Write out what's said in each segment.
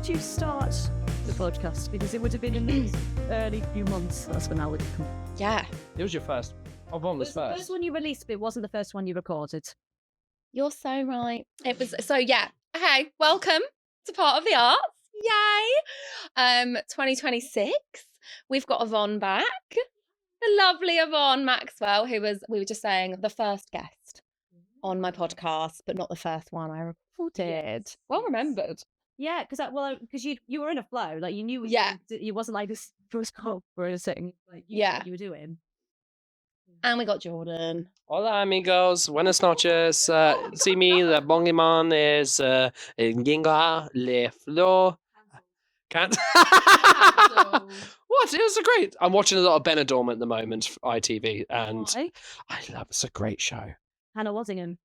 did you start the podcast? Because it would have been in the early few months. That's when I would come. Yeah. It was your first. Yvonne was It was the first. first one you released, but it wasn't the first one you recorded. You're so right. It was so yeah. Hey, welcome to Part of the Arts. Yay. 2026. We've got Yvonne back. The lovely Yvonne Maxwell, who was, we were just saying, the first guest on my podcast, but not the first one I recorded. Yes. Well remembered. Yeah, because you were in a flow, like you knew. Yeah. You wasn't like this first call for a second. Like you knew Yeah. what you were doing. And we got Jordan. Hola amigos, buenas noches. See me, the bongimon is Ginga Le Flo. Can't. What? It was a great. I'm watching a lot of Benidorm at the moment, for ITV, and Why? I love. It's a great show. Hannah Waddingham.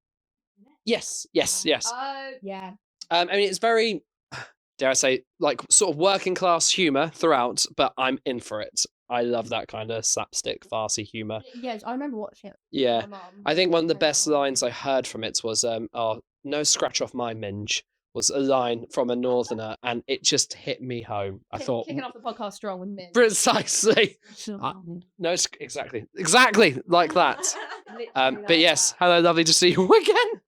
Yes. Oh, yeah. I mean, it's very, dare I say, like sort of working class humour throughout, but I'm in for it. I love that kind of slapstick, farcy humour. Yeah, I remember watching it. Yeah. with my mum. I think one of the best lines I heard from it was, "Oh, no scratch off my minge," was a line from a northerner, and it just hit me home. I thought, Kicking off the podcast strong with me. precisely. No, it's exactly like that. But yes, hello, lovely to see you again.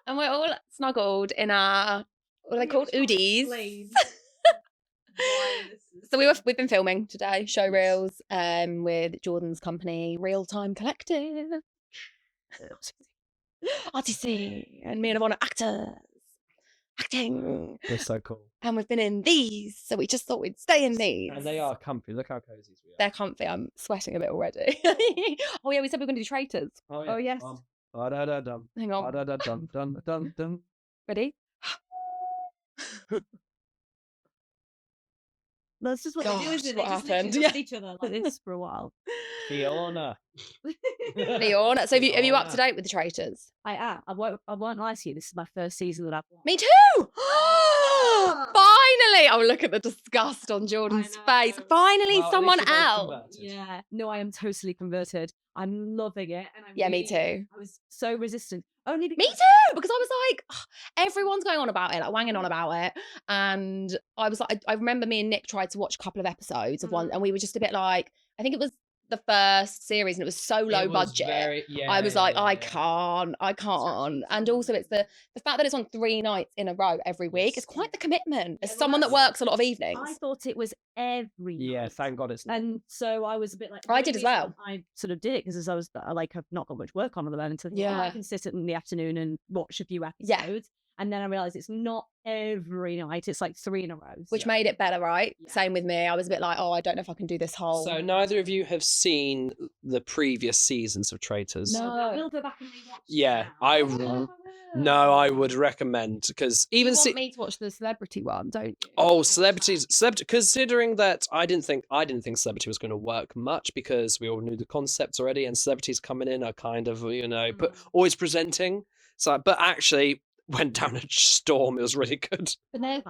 And we're all snuggled in our, what are they called? Oodies. So we've been filming today, show reels, with Jordan's company, Real Time Collective, RTC, and me and Yvonne are acting, They're so cool. and we've been in these, so we just thought we'd stay in these. And they are comfy. Look how cozy we are. They're comfy. I'm sweating a bit already. Oh yeah, we said we were going to do Traitors. Oh, yes. Da-da-da-dum. Hang on, Da-da-da-dum-dum-dum-dum. ready? That's just what they do, Gosh, isn't it? what They just literally happened? look Yeah. at each other like this for a while. Fiona. Leon. So have you up to Fiona. date with the Traitors? I am. I won't lie to you. This is my first season that I've watched. Me too. Finally! Oh, look at the disgust on Jordan's know. face. Finally, Well, at someone least you're both else. converted. Yeah. No, I am totally converted. I'm loving it. And Yeah, me too. I was so resistant. Only because Me too, because I was like, "Ugh, everyone's going on about it, like wanging on about it. And I was like, I remember me and Nick tried to watch a couple of episodes of one, and we were just a bit like, I think it was the first series, and it was so low It was budget. very- I was like, I yeah. can't. And also, it's the fact that it's on 3 nights in a row every week. It's quite the commitment. As Yeah, well, someone that that's- works a lot of evenings. I thought it was every Yeah, night. thank God it's not. And so I was a bit like, I the did as only well. reason I sort of did it because I've not got much work on at the moment. So I Yeah. can sit in the afternoon and watch a few episodes. Yeah. And then I realised it's not every night. It's like 3 in a row. Which so- made it better, right? Yeah. Same with me. I was a bit like, oh, I don't know if I can do this whole. So neither of you have seen the previous seasons of Traitors. No. I will go back and rewatch. Yeah, now. I will. No, I would recommend because you even want me to watch the celebrity one, don't you? oh, celebrity. Considering that I didn't think Celebrity was going to work much because we all knew the concepts already, and celebrities coming in are kind of but always presenting. So, but actually went down a storm. It was really good. But there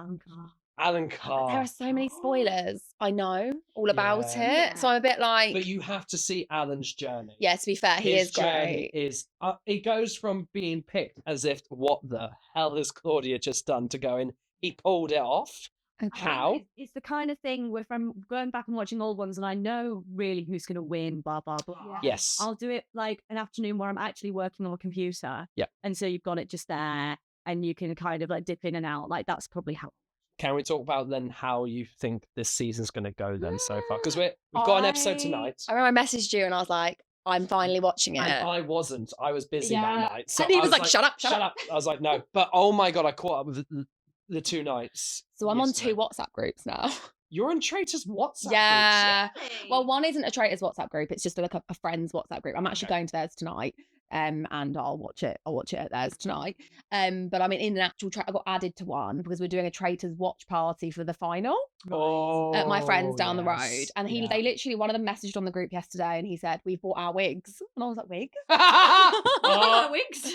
Alan Carr. are so many spoilers. I know all about Yeah. it. So I'm a bit like, But you have to see Alan's journey. yeah, to be fair, he His is journey great. is it goes from being picked as if what the hell has Claudia just done to going he pulled it off. How? It's the kind of thing where if I'm going back and watching old ones and I know really who's going to win, blah, blah, blah. Yes. I'll do it like an afternoon where I'm actually working on a computer. Yeah. And so you've got it just there and you can kind of like dip in and out. Like that's probably how. Can we talk about then how you think this season's going to go then so far? Because we've got an episode tonight. I remember I messaged you and I was like, I'm finally watching it. And I wasn't. I was busy Yeah. that night. So And he I was like, shut up. Shut up. I was like, no. But oh my God, I caught up with the 2 nights. So I'm on yesterday. 2 WhatsApp groups now. You're in Traitors WhatsApp Yeah. groups. Well, one isn't a Traitors WhatsApp group. It's just like a friend's WhatsApp group. I'm actually Okay. going to theirs tonight. And I'll watch it. I'll watch it at theirs tonight. But I'm in an actual I got added to one because we're doing a Traitors watch party for the final Oh, at my friend's down the road. yes. And Yeah. they literally, one of them messaged on the group yesterday and he said, we've bought our wigs. And I was like, wig? Oh. Wigs.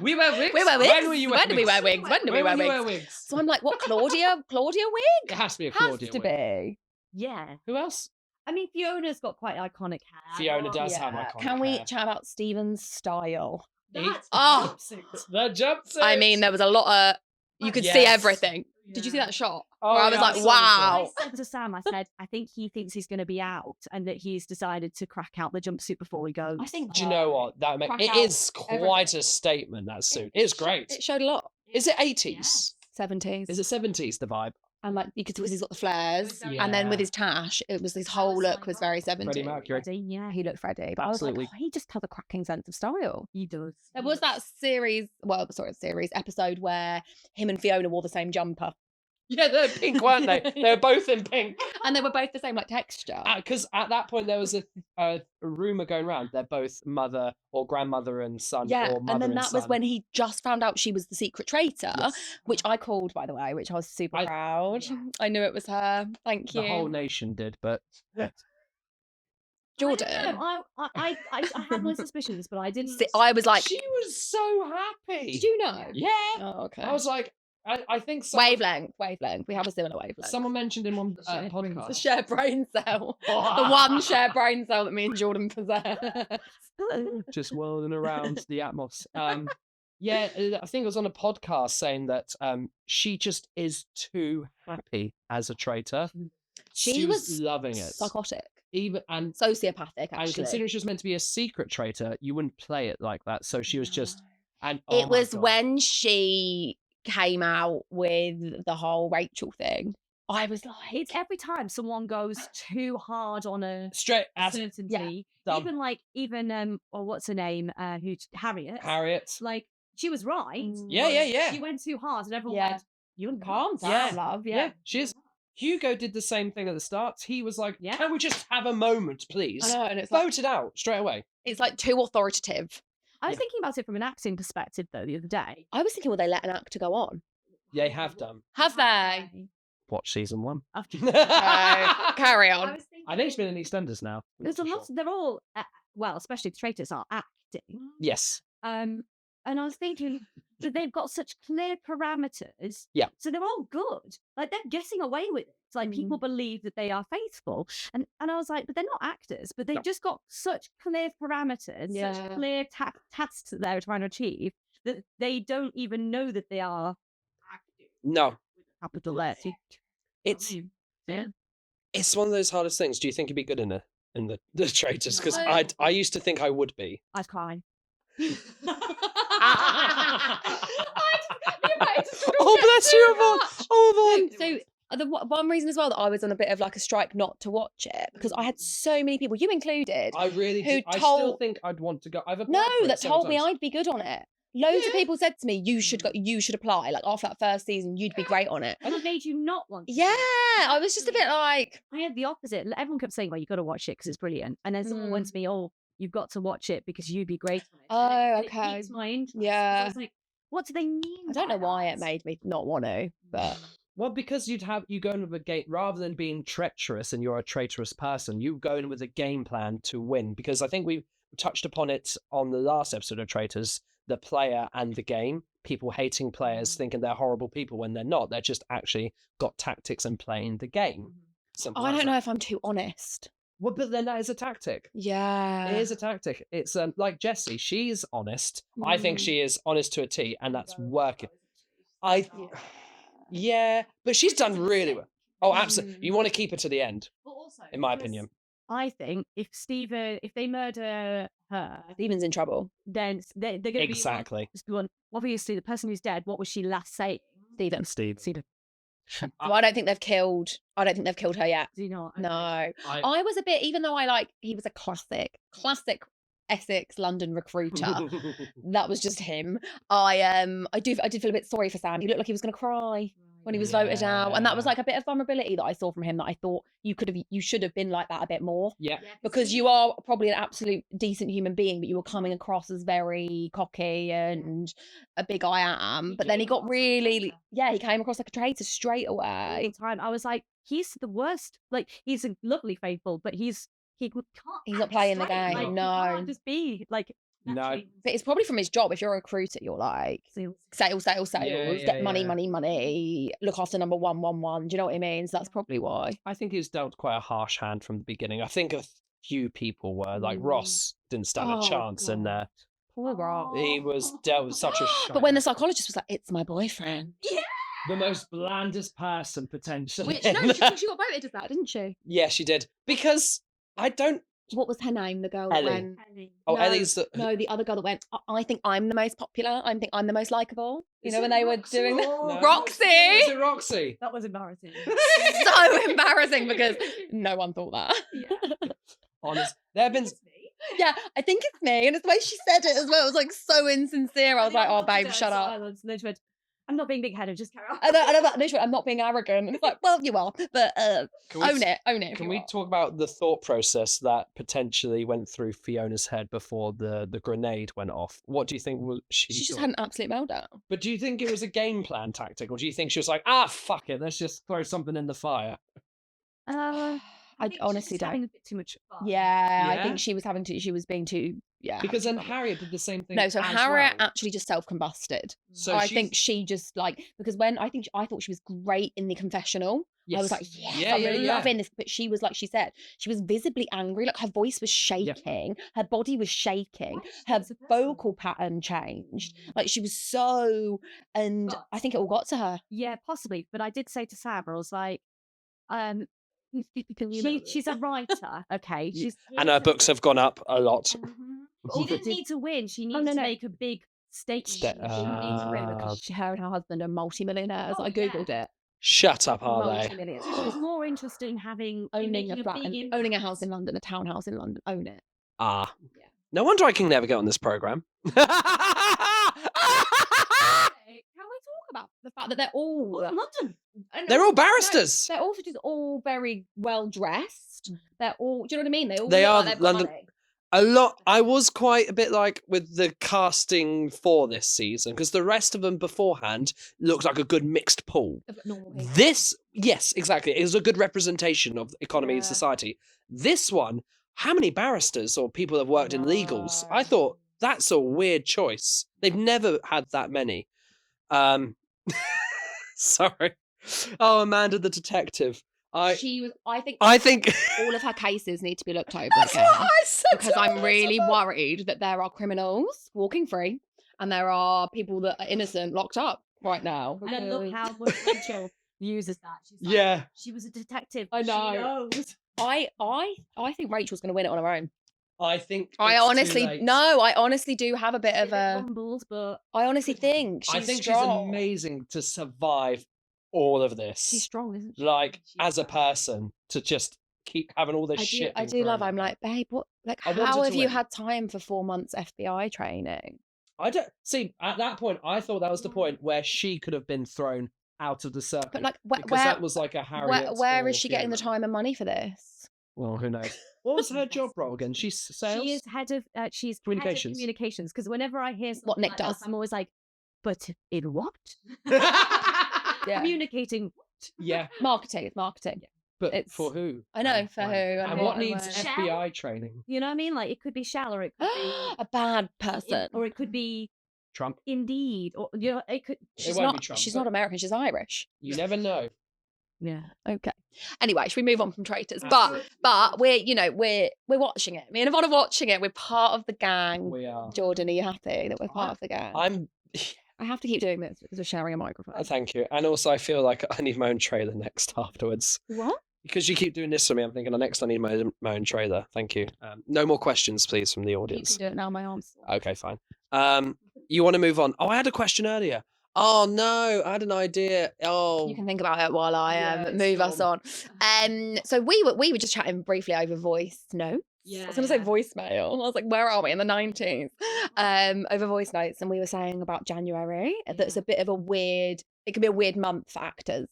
We wear wigs. We wear wigs? When were you When do we wear wigs? When do we When wear will you wigs? So I'm like, what, Claudia wig? It has to be a Has Claudia to wig. be. Yeah. Who else? I mean, Fiona's got quite iconic hair. Fiona does Yeah. have iconic Can we hair. chat about Steven's style? That's Oh. The jumpsuit. I mean, there was a lot of You could see Yes. everything. Did you see that shot? Oh, Where I was yeah, like, I saw wow. I said to Sam, I said, I think he thinks he's going to be out and that he's decided to crack out the jumpsuit before he goes. I think. Do you know what? Crack It out is quite a statement, that suit. It's great. It showed a lot. Is it 80s? 70s. Is it 70s, the vibe? And like you could see he's got the flares, Yeah. and then with his tash, it was his whole look was very 70s. Freddie Mercury. Freddie, yeah. He looked Freddie, but Absolutely. I was like, oh, he just has a cracking sense of style. He does. There was that episode where him and Fiona wore the same jumper. Yeah, they're pink, weren't they? They were both in pink. And they were both the same like texture. Because at that point there was a rumour going around. They're both mother or grandmother and son. Yeah, or mother and then that was son. when he just found out she was the secret traitor, Yes. which I called, by the way, which I was super proud. I knew it was her. Thank you. The whole nation did, but Jordan. I had my suspicions, but I didn't. I was like, she was so happy. did you know? Yeah. Oh, okay. I was like, I think wavelength. We have a similar wavelength. someone mentioned in one The podcast. shared brain cell. The one shared brain cell that me and Jordan possess. Just whirling around the atmos. Yeah, I think it was on a podcast saying that she just is too happy as a traitor. She was loving it. Psychotic. And Sociopathic, actually. And considering she was meant to be a secret traitor, you wouldn't play it like that. So she was just... And it was when she came out with the whole Rachel thing. I was like... It's every time someone goes too hard on a straight as certainty. dumb. Even or what's her name? Who's Harriet? Like, she was right. Yeah. She went too hard and everyone went, you calm down, love. Yeah. She is. Hugo did the same thing at the start. He was like, Yeah. can we just have a moment, please? I know, and it's voted out straight away. It's like too authoritative. I was thinking about it from an acting perspective, though, the other day. I was thinking, will they let an actor go on? They have done. Have they? Watch season 1. Carry on. I think it's been in EastEnders now. There's a lot. They're all, well, especially the traitors are acting. Yes. And I was thinking that they've got such clear parameters. Yeah. So they're all good. Like, they're getting away with it. It's like people believe that they are faithful. And I was like, but they're not actors, but they've just got such clear parameters, such clear tasks that they're trying to achieve that they don't even know that they are acting. No. Capital letter. It's one of those hardest things. Do you think you'd be good in the traitors? Because I used to think I would be. I'd cry. Oh, bless you, Yvonne. Oh, Yvonne. So the one reason as well that I was on a bit of like a strike not to watch it, because I had so many people, you included, I still think I'd want to go. that told me I'd be good on it. Loads of people said to me, you should go, you should apply. Like after that first season, you'd be great on it. And it made you not want to. Yeah, I was just a bit like... I had the opposite. Everyone kept saying, well, you've got to watch it because it's brilliant. And then someone went to me, oh, you've got to watch it because you'd be great on it. Oh, And okay. it piqued my interest. Yeah. I was like, what do they mean? I don't know by why that? it made me not want to, but... Well, because you go in with a game, rather than being treacherous and you're a traitorous person, you go in with a game plan to win. Because I think we touched upon it on the last episode of Traitors, the player and the game. People hating players, thinking they're horrible people when they're not. They're just actually got tactics and playing the game. I don't know if I'm too honest. Well, but then that is a tactic. Yeah. It is a tactic. It's like Jessie. She's honest. I think she is honest to a T, and that's working. Yeah, but she's done really well. Oh, absolutely. You want to keep her to the end, in my opinion. I think if they murder her, Stephen's in trouble. then they're going to Exactly. be obviously the person who's dead. What was she last saying? Stephen. Steve. So I don't think they've killed her yet. Do you not? No. I was a bit, even though he was a classic Essex London recruiter. That was just him. I did feel a bit sorry for Sam. He looked like he was going to cry when he was voted out, and that was like a bit of vulnerability that I saw from him that I thought you should have been like that a bit more. Yeah. Because you are probably an absolute decent human being, but you were coming across as very cocky and a big I am. But then he got really, he came across like a traitor straight away. Time I was like, he's the worst. Like, he's a lovely faithful, but he's not playing the game. Like, No. he can't just be like. No. naturally- But it's probably from his job. If you're a recruiter, you're like sales, Yeah, get money, yeah. money, look after number 111. Do you know what I mean? So that's probably why. I think he was dealt quite a harsh hand from the beginning. I think a few people were, like Ross didn't stand a chance in there. Poor Ross. He was dealt with such a shite. But when the psychologist was like, "It's my boyfriend," the most blandest person potentially. Which, no, she got voted as that, didn't she? Yeah, she did. Because I don't. What was her name? The girl that Ellie. went. Oh, No, Ellie's the. No, the other girl that went. I think I'm the most popular. I think I'm the most likable. You know when they were doing that. No. Roxy. Is it Roxy? That was embarrassing. So embarrassing because no one thought that. Yeah. Honest. There have been. Yeah, I think it's me, and it's the way she said it as well. It was like so insincere. I was like, "Oh, babe, shut up." And she went, I'm not being big-headed, just carry on. I know that. Literally, I'm not being arrogant. And it's like, well, you are, but own it. if Can you we are. talk about the thought process that potentially went through Fiona's head before the grenade went off? What do you think she She just thought? had an absolute meltdown. But do you think it was a game plan tactic, or do you think she was like, fuck it, let's just throw something in the fire? I honestly don't. Having a bit too much fun. Yeah, I Yeah? think she was being too. Yeah. Because then Harriet did the same thing. No, so as Harriet well. actually just self-combusted. So I she's- think she just because when I thought she was great in the confessional. I was Yes. like, yes, Yeah, I'm yeah, yeah. loving this. But she was like she said, she was visibly angry. Like her voice was shaking, her body was shaking, her vocal pattern changed. Like she was so, and But- I think it all got to her. Yeah, possibly. But I did say to Sam, I was like, she's a writer, okay? She's And her books have gone up a lot. She didn't need to win. She needed to make a big statement. She didn't need to win because her and her husband are multi-millionaires. Oh, I googled it. Shut up, are they? Multi-millionaires. She was more interested in owning Owning a flat, big and impact. owning a house in London, a townhouse in London. Own it. Ah. Yeah. No wonder I can never get on this program. Can we talk about the fact that they're all From London. They're all barristers. They're also just all very well dressed. They're all. Do you know what I mean? They all. They look are like they've got London- money. A lot. I was quite a bit like with the casting for this season because the rest of them beforehand looked like a good mixed pool. They've got normal people. This, yes, exactly. It was a good representation of economy and Yeah. society. This one, how many barristers or people have worked in legals? I thought that's a weird choice. They've never had that many. Sorry. Oh, Amanda the detective. She was. I think all of her cases need to be looked over That's again what I said. because to I'm her. really worried that there are criminals walking free and there are people that are innocent locked up right now. And then look how much Rachel uses that. She's like, Yeah. she was a detective. I know. She knows. I think Rachel's going to win it on her own. I think I it's too honestly late. no. I honestly do have a bit of a. Rumbles, but I honestly think she's I think strong. she's amazing to survive all of this. she's strong, isn't she? Like as a person to just keep having all this shit. I being do love. thrown I'm at like, babe, what? Like, I wanted how to have you win. had time for 4 months FBI training? I don't see at that point. I thought that was the point where she could have been thrown out of the circle. But like, because that was like a Harriet. where or is she getting the Fiona. time and money for this? Well, who knows? What was her job role again? She's sales. She is head of she's Communications. communications. Because whenever I hear something What Nick like that, does. I'm always like, but in what? Yeah. Communicating. Yeah, Marketing. It's marketing. but It's- for who? I know, And for when? who, and And what, what and needs when. FBI training? You know what I mean? Like it could be Shell, or it could be A bad person. or it could be Trump. Indeed, or you know, it could. She's won't be not. Trump, She's but- not American. She's Irish. You never know. Yeah. Okay. Anyway, should we move on from Traitors? Absolutely. But we're watching it. Me and Yvonne are watching it. We're part of the gang. We are. Jordan, are you happy that we're part of the gang? I'm. I have to keep doing this because we're sharing a microphone. Thank you. And also, I feel like I need my own trailer next afterwards. What? Because you keep doing this for me, I'm thinking, next I need my own trailer. Thank you. No more questions, please, from the You audience. can do it now. My arms. Okay, fine. You want to move on? Oh, I had a question earlier. Oh no, I had an idea. Oh, You can think about it while I Yeah, it's move us gone. on. So we were just chatting briefly over voice notes. I was going to say voicemail. I was like, where are we in the 90s? Over voice notes, and we were saying about January. That's a bit of a weird. It can be a weird month for actors.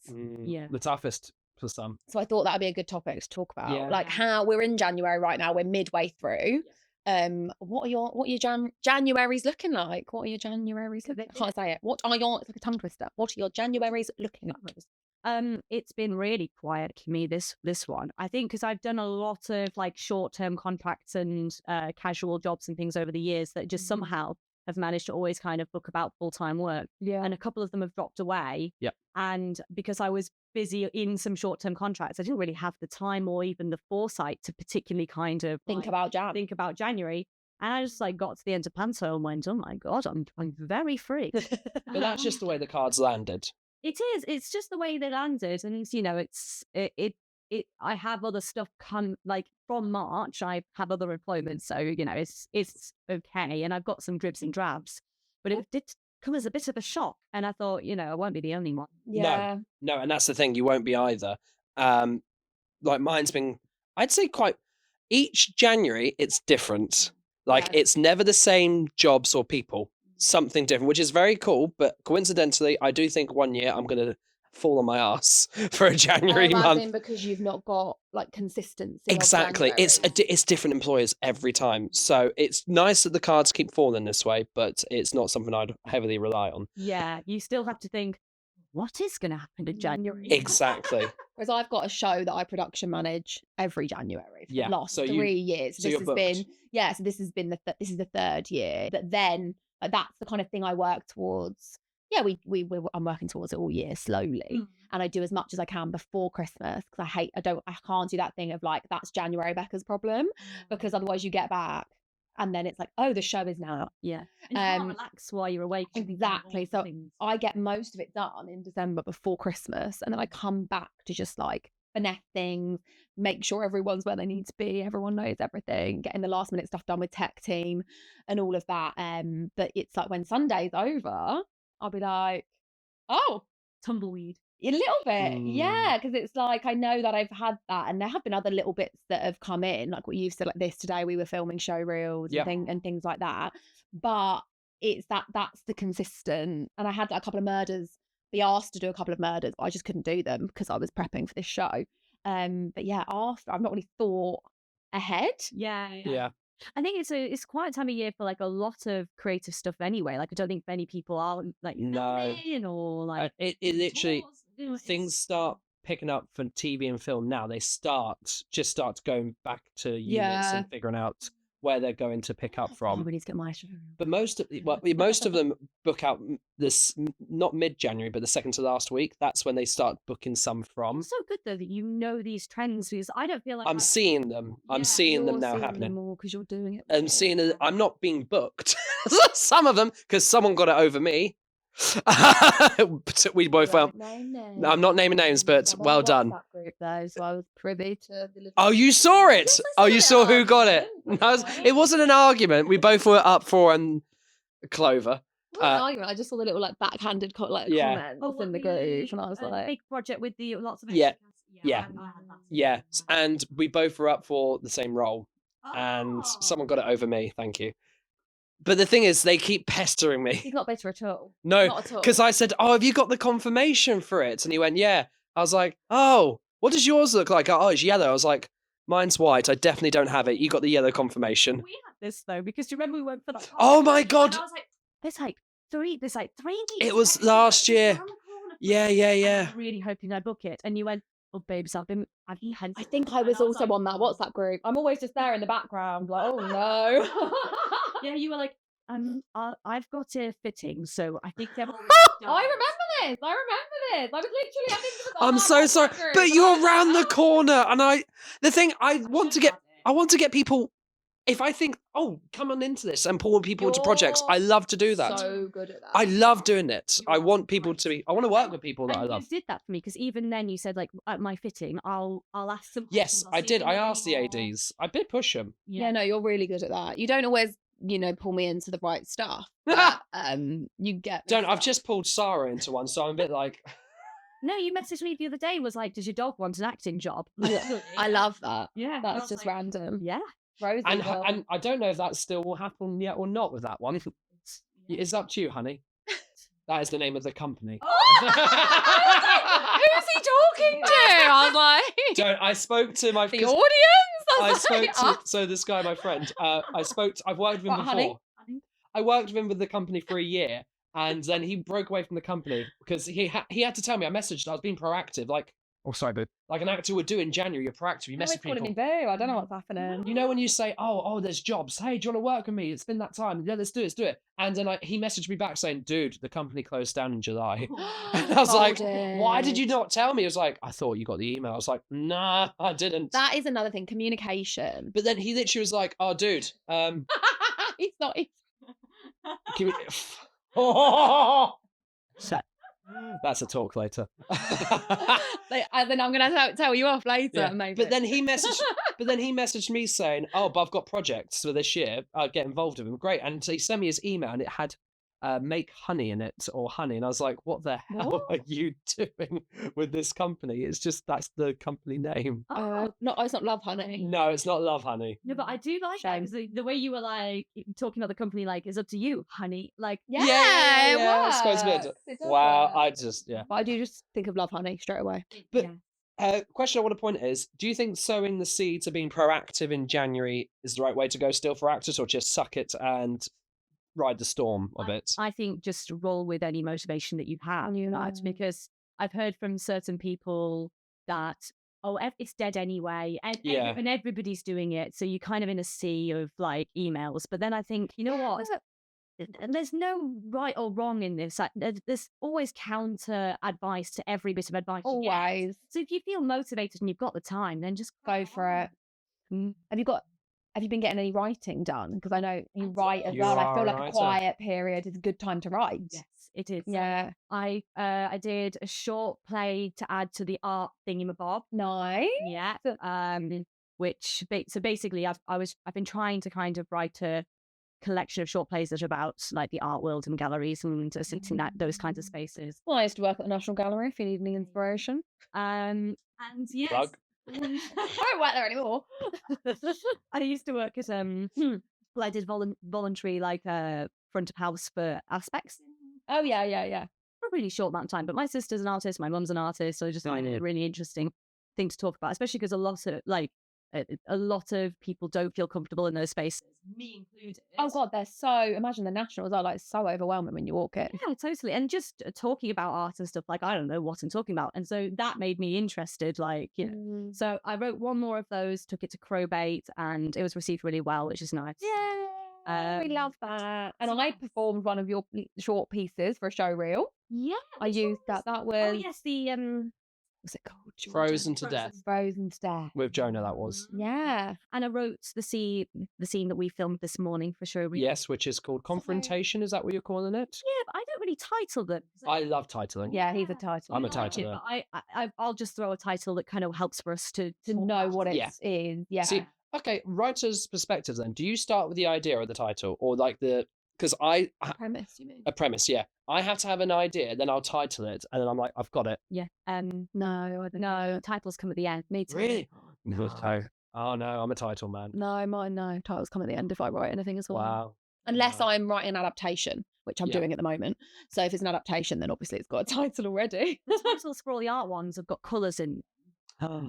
Yeah. the toughest for some. So I thought that would be a good topic to talk about. Yeah. Like how we're in January right now. We're midway through. What are your Januaries looking like? What are your Januaries? I can't say it. What are your? It's like a tongue twister. What are your Januaries looking like? It's been really quiet for me this one. I think because I've done a lot of like short-term contracts and casual jobs and things over the years that just somehow have managed to always kind of book about full-time work. Yeah. And a couple of them have dropped away. Yep. And because I was busy in some short-term contracts, I didn't really have the time or even the foresight to particularly kind of Think like, about Jan. think about January. And I just like got to the end of Panto and went, oh my God, I'm very free. But that's just the way the cards landed. It is. It's just the way they landed, and you know, I have other stuff come like from March. I have other employment, so you know, it's okay, and I've got some dribs and drabs, but it did come as a bit of a shock, and I thought, you know, I won't be the only one. Yeah. No, and that's the thing. You won't be either. Like mine's been, I'd say each January it's different. Like it's never the same jobs or people. Something different, which is very cool. But coincidentally, I do think one year I'm going to fall on my ass for a January month. Because you've not got like consistency. Exactly. It's different employers every time. So it's nice that the cards keep falling this way, but it's not something I'd heavily rely on. Yeah, you still have to think, what is going to happen in January? Exactly. Whereas I've got a show that I production manage every January for the last so 3 years. so you're booked. So this has been this is the 3rd year. But then that's the kind of thing I work towards. Yeah, I'm working towards it all year slowly, and I do as much as I can before Christmas because I can't do that thing of like that's January Becca's problem, because otherwise you get back and then it's like, oh, the show is now. Yeah, and you can't relax while you're awake. Exactly. So I get most of it done in December before Christmas, and then I come back to just like finesse things, make sure everyone's where they need to be, everyone knows everything, getting the last minute stuff done with tech team and all of that. But it's like when Sunday's over, I'll be like, oh, tumbleweed. A little bit, yeah, because it's like I know that I've had that, and there have been other little bits that have come in, like what you've said, like this today we were filming show reels and things like that. But it's that's the consistent, and I had like a couple of murders, be asked to do a couple of murders, but I just couldn't do them because I was prepping for this show. But yeah, after I've not really thought ahead. Yeah. I think it's quite a time of year for like a lot of creative stuff anyway. Like I don't think many people are like filming or like it literally things start picking up for TV and film now. They start going back to units and figuring out where they're going to pick up from. Oh, we need to get my show. But most of them book out this not mid-January, but the second to last week. That's when they start booking some from. It's so good though that you know these trends, because I don't feel like I'm seeing them. I'm seeing them now happening. More because you're doing it. I'm seeing it. I'm not being booked. Some of them because someone got it over me. We both went. I'm not naming names, but well done. Group though, so I was privy to the. Oh, you saw it. You saw who got it. It wasn't an argument. We both were up for and Clover. Not an argument. I just saw the little like backhanded comments in the group, and I was like, big project with the lots of yeah. And we both were up for the same role, and someone got it over me. Thank you. But the thing is, they keep pestering me. He's not bitter at all. No, because I said, "Oh, have you got the confirmation for it?" And he went, "Yeah." I was like, "Oh, what does yours look like?" Oh, it's yellow. I was like, "Mine's white. I definitely don't have it. You got the yellow confirmation." We had this though, because do you remember we went for that? Oh my god! And I was like, "There's like 3 weeks." It was last year. Yeah. I'm really hoping I book it, and you went, "Oh, babes, I've been." I think I was also on that WhatsApp group. I'm always just there in the background, like, oh no. Yeah, you were like, I've got a fitting, so I think they're. I remember this. I was literally. I'm so sorry, but you're around the corner, and I want to get people. If I think, oh, come on into this and pull people into projects, I love to do that. So good at that. I love doing it. I want people to be. I want to work with people that I love. You did that for me, because even then you said like at my fitting, I'll ask them. Yes, I did. I asked the ADs. I did push them. Yeah, no, you're really good at that. You don't always, pull me into the right stuff. But, you get. Don't. I've just pulled Sarah into one, so I'm a bit like. No, you messaged me the other day. Was like, does your dog want an acting job? I love that. Yeah, that's just like, random. Yeah. Rosie and I don't know if that still will happen yet or not with that one. It's up to you, honey. That is the name of the company. Oh! Who's he talking to? I was like, I spoke to my the audience. So this guy, my friend. I've worked with him before. Honey? I worked with him with the company for a year, and then he broke away from the company because he had to tell me. I messaged. I was being proactive, like. Oh, sorry, boo. Like an actor would do in January, you're proactive. You message people. Calling me boo. I don't know what's happening. You know when you say, "Oh, there's jobs. Hey, do you want to work with me? It's been that time. Yeah, let's do it. And then he messaged me back saying, "Dude, the company closed down in July." And I was like, "Why did you not tell me?" He was like, "I thought you got the email." I was like, "Nah, I didn't." That is another thing, communication. But then he literally was like, "Oh, dude, He's not. can we... oh! So, That's a talk later. Then I'm going to tell you off later, Yeah. maybe. But then he messaged me saying, "Oh, but I've got projects for this year. I'll get involved with them." Great. And so he sent me his email, and it had "make honey" in it, or honey. And I was like, "What the hell are you doing with this company?" It's just that's the company name. No, it's not Love Honey. No, it's not Love Honey. No, but I do like that, 'cause the way you were like talking about the company, like, it's up to you, honey. Like, Yeah, it works. goes good. It does Wow, work. I just But I do just think of Love Honey straight away. But question I want to point is, do you think sowing the seeds of being proactive in January is the right way to go still for actors, or just suck it and ride the storm of it? I think just roll with any motivation that you have, because I've heard from certain people that, it's dead anyway, and everybody's doing it, so you're kind of in a sea of like emails. But then I think, you know what? There's no right or wrong in this. There's always counter advice to every bit of advice. Always. So if you feel motivated and you've got the time, then just go for it. Have you been getting any writing done? Because I know you write as well. I feel like a quiet period is a good time to write. Yes, it is. Yeah. I did a short play to add to the art thingamabob. Nice. Yeah. So basically I've been trying to kind of write a collection of short plays that are about like the art world and galleries and those kinds of spaces. Well, I used to work at the National Gallery if you need any inspiration. And yes. Plug. I don't work there anymore. I used to work at I did voluntary like front of house for aspects. Oh yeah. For a really short amount of time. But my sister's an artist, my mum's an artist, so I just find it a really interesting thing to talk about, especially because a lot of people don't feel comfortable in those spaces, me included. Oh God, imagine the Nationals are like so overwhelming when you walk it. Yeah, totally. And just talking about art and stuff, like, I don't know what I'm talking about. And so that made me interested, like, you know. So I wrote one more of those, took it to Crowbait, and it was received really well, which is nice. Yeah, we love that. And I performed one of your short pieces for a show reel. Yeah, I used that. That was what's it called? Frozen to Death. Frozen to Death. With Jonah, that was. Yeah. And I wrote the scene that we filmed this morning for show reel. Yes, which is called Confrontation. Is that what you're calling it? Yeah, but I don't really title them. I love titling. Yeah, he's a title. I'm a titler. I'll just throw a title that kind of helps for us to know what it is. Yeah. See, okay, writer's perspective then. Do you start with the idea of the title, or like because premise, you mean? A premise, yeah. I have to have an idea, then I'll title it, and then I'm like, I've got it. Yeah. No, titles come at the end. Me too. Really? No. Oh no, I'm a title man. No, mine no. Titles come at the end if I write anything as well. Wow. Unless I'm writing an adaptation, which I'm doing at the moment. So if it's an adaptation, then obviously it's got a title already. The titles for all the art ones have got colours in.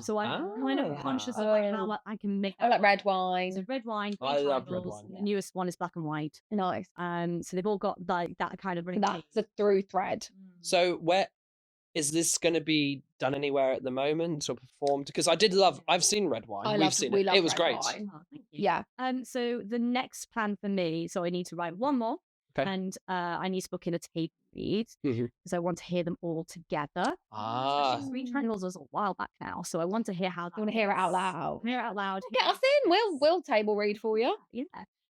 So I'm kind of conscious of how I can make. I like red wine. So red wine. I love red wine. The newest one is black and white. Nice. So they've all got like that kind of. That's the through thread. So where is this going to be done anywhere at the moment or performed? Because I've seen red wine. We've seen it. It was great. Oh, yeah. So the next plan for me, so I need to write one more. Okay. And I need to book in a table read because I want to hear them all together. Three Triangles was a while back now, so I want to hear how. I want to hear it out loud. Hear it out loud. Get us in. We'll table read for you. Yeah.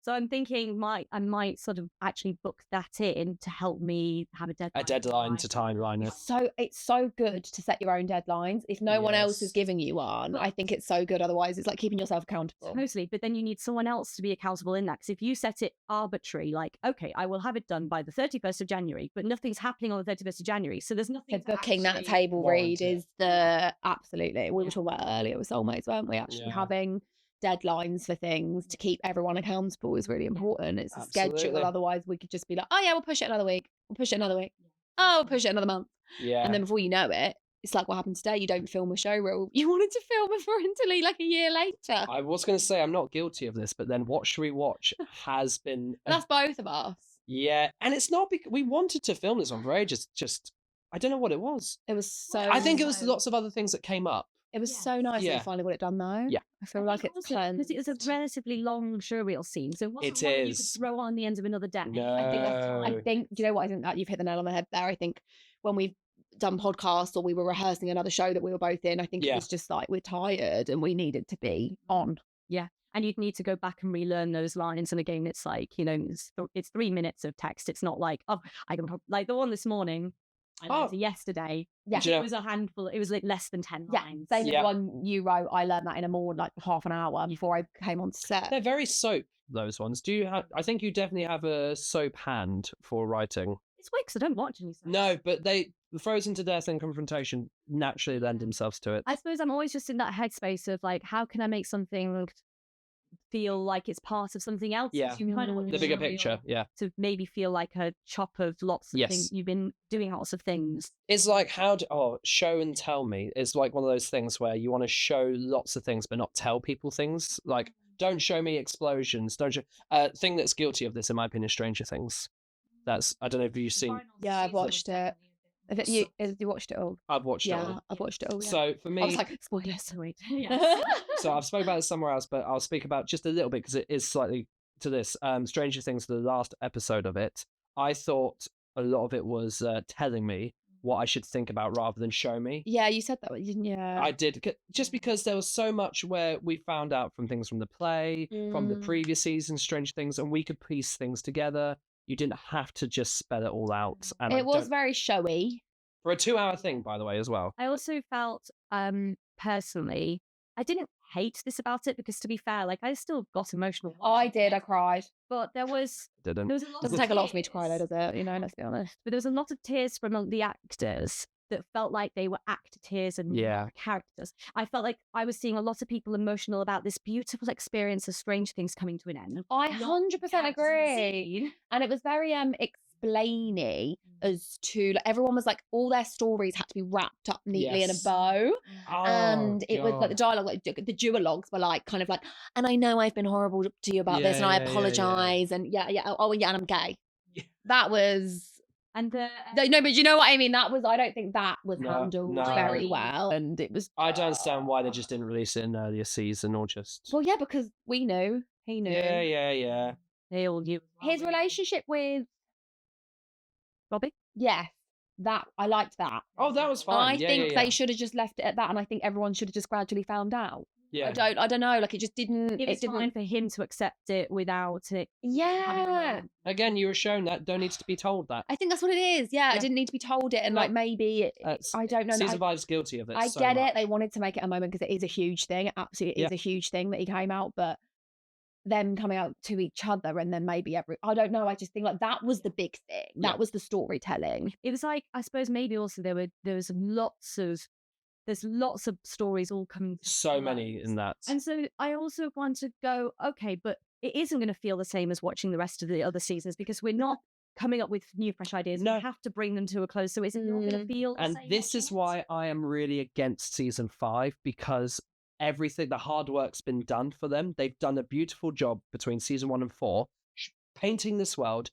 So I'm thinking I might sort of actually book that in to help me have a deadline. A deadline to timeline it. It's so good to set your own deadlines. If no one else is giving you one, I think it's so good. Otherwise, it's like keeping yourself accountable. Totally. But then you need someone else to be accountable in that. Because if you set it arbitrary, like, okay, I will have it done by the 31st of January, but nothing's happening on the 31st of January. So there's nothing. So booking that table read is absolutely. We were talking about earlier with soulmates, weren't we? Actually having deadlines for things to keep everyone accountable is really important. It's a schedule. Otherwise we could just be like, oh yeah, we'll push it another week. We'll push it another week. Oh, we'll push it another month. Yeah. And then before you know it, it's like what happened today. You don't film a show reel. You wanted to film it for Italy like a year later. I was going to say I'm not guilty of this, but then What Should We Watch has been. That's both of us. Yeah. And it's not because we wanted to film this one for ages. Just, I don't know what it was. It was so. I think it was lots of other things that came up. It was so nice that you finally got it done though. Yeah. I feel like it's cleansed. Because it was a relatively long showreel scene. So it is. You could throw on the end of another day. No. I think, do you know what? I think that you've hit the nail on the head there. I think when we've done podcasts or we were rehearsing another show that we were both in, I think it was just like we're tired and we needed to be on. Yeah. And you'd need to go back and relearn those lines. And again, it's like, you know, it's 3 minutes of text. It's not like, I can, like the one this morning. I learned it yesterday. Yeah. Do you know- It was a handful. It was like less than 10 Yeah, lines. same as Yeah. the one you wrote. I learned that in a more like half an hour before I came on set. They're very soap, those ones. Do you have? I think you definitely have a soap hand for writing. It's weird 'cause I don't watch any soaps. No, but the Frozen to Death and Confrontation naturally lend themselves to it. I suppose I'm always just in that headspace of like, how can I make something feel like it's part of something else? Yeah. You kind of want The bigger story picture, yeah. to maybe feel like a chop of lots of Yes. things. You've been doing lots of things. It's like show and tell me. It's like one of those things where you want to show lots of things but not tell people things. Like, don't show me explosions. Don't show. Thing that's guilty of this, in my opinion, is Stranger Things. That's, I don't know if you've seen. Yeah, I've watched it. Have you watched it all? I've watched it Yeah, all. I've watched it all. Yeah. So for me, I was like, spoilers. Wait. so I've spoken about it somewhere else, but I'll speak about just a little bit because it is slightly to this. Stranger Things, the last episode of it, I thought a lot of it was telling me what I should think about rather than show me. Yeah, you said that, didn't you? I did, just because there was so much where we found out from things from the play, from the previous season, Stranger Things, and we could piece things together. You didn't have to just spell it all out. And It was very showy. for a 2-hour thing, by the way, as well. I also felt, personally, I didn't hate this about it because, to be fair, like I still got emotional. I did. I cried. But there was a lot Doesn't take a lot for me to cry, though, does it? You know, let's be honest. But there was a lot of tears from the actors that felt like they were actor tears and Yeah. not characters. I felt like I was seeing a lot of people emotional about this beautiful experience of Stranger Things coming to an end. I Not 100% characters in the agree. scene. And it was very explainy as to like everyone was like all their stories had to be wrapped up neatly in a Yes. bow. Oh, And it was like the God. dialogue, like the duologues were like kind of like, and I know I've been horrible to you about this, and I Yeah, yeah, yeah. apologize, and yeah, oh yeah, and I'm gay. Yeah. That was And no, but you know what I mean. That was I don't think that was No, handled no. very well, and it was. I don't understand why they just didn't release it in an earlier season or just. Well, yeah, because we knew he knew Yeah. they all knew. his relationship with Bobby. yes, that I liked that. Oh, that was fine. I Yeah, think yeah. they should have just left it at that, and I think everyone should have just gradually found out. Yeah. I don't know. Like it just didn't. It was didn't. fine for him to accept it without it. having a Yeah, man. Again, you were shown that. Don't need to be told that. I think that's what it is. Yeah, I Yeah. didn't need to be told it, and like maybe I don't know. Season 5's guilty of it. I so get much. it. They wanted to make it a moment because it is a huge thing. It absolutely is a huge thing that he came out, but them coming out to each other and then maybe I don't know. I just think like that was the big thing. Yeah. That was the storytelling. It was like, I suppose maybe also there's lots of stories all coming. So many in that. And so I also want to go, okay, but it isn't going to feel the same as watching the rest of the other seasons because we're not coming up with new, fresh ideas. No. We have to bring them to a close. So it's not going to feel the And same this is why I am really against season 5 because everything, the hard work's been done for them. They've done a beautiful job between season 1 and 4, painting this world.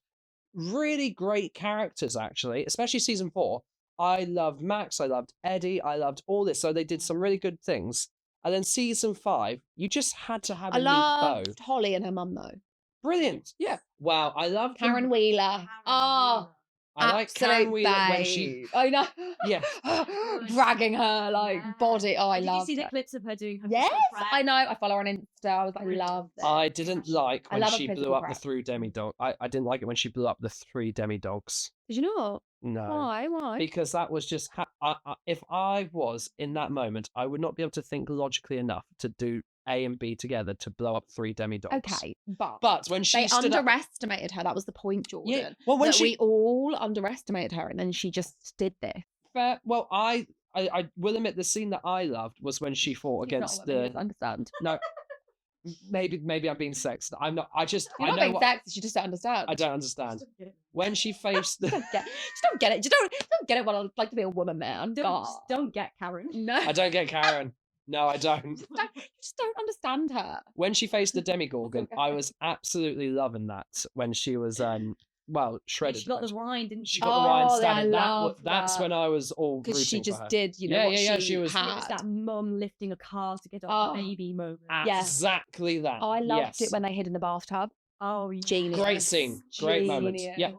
Really great characters, actually, especially season 4. I loved Max, I loved Eddie, I loved all this. So they did some really good things. And then season 5, you just had to have a I neat bow. loved Holly and her mum though. Brilliant. Yeah. Wow. I loved them. Karen Wheeler. Oh, I like Karen absolute Wheeler when she. babe. I know. Yeah. Dragging her like body. Oh, I Did you love see the it. clips of her doing her Yes, physical I prep? know. I follow her on Insta. I was like, love it. I didn't like I when love a she blew physical up prep. the 3 demidog. I didn't like it when she blew up the 3 demidogs. Did you not? No. Why? Because that was just. If I was in that moment, I would not be able to think logically enough to do A and B together to blow up 3 demidogs. Okay, but But when she they stood up. underestimated her. That was the point, Jordan. Yeah. Well, when that she. we all underestimated her, and then she just did this. Well, I will admit the scene that I loved was when she fought against the. Understand. No. Maybe I'm being sexist. I'm not. I just. You're I not know being what. sexist. You just don't understand. I don't understand. When she faced the. Just don't get it. Just don't get it. What I'd like to be a woman, man. God. Don't get Karen. No. I don't get Karen. No, I don't. You just don't understand her. When she faced the Demigorgon, I was absolutely loving that. When she was shredded. She got the wine, didn't She she? got the wine Oh, standing. I love That's that. when I was all Because she rooting for just her. did, you know, Yeah, what yeah, she she was- had. It's that mum lifting a car to get off the Oh. baby moment. Yeah. Exactly that. I loved Yes. it when they hid in the bathtub. Oh, yeah. Genius. Great scene. Great moment. Genius. Yeah.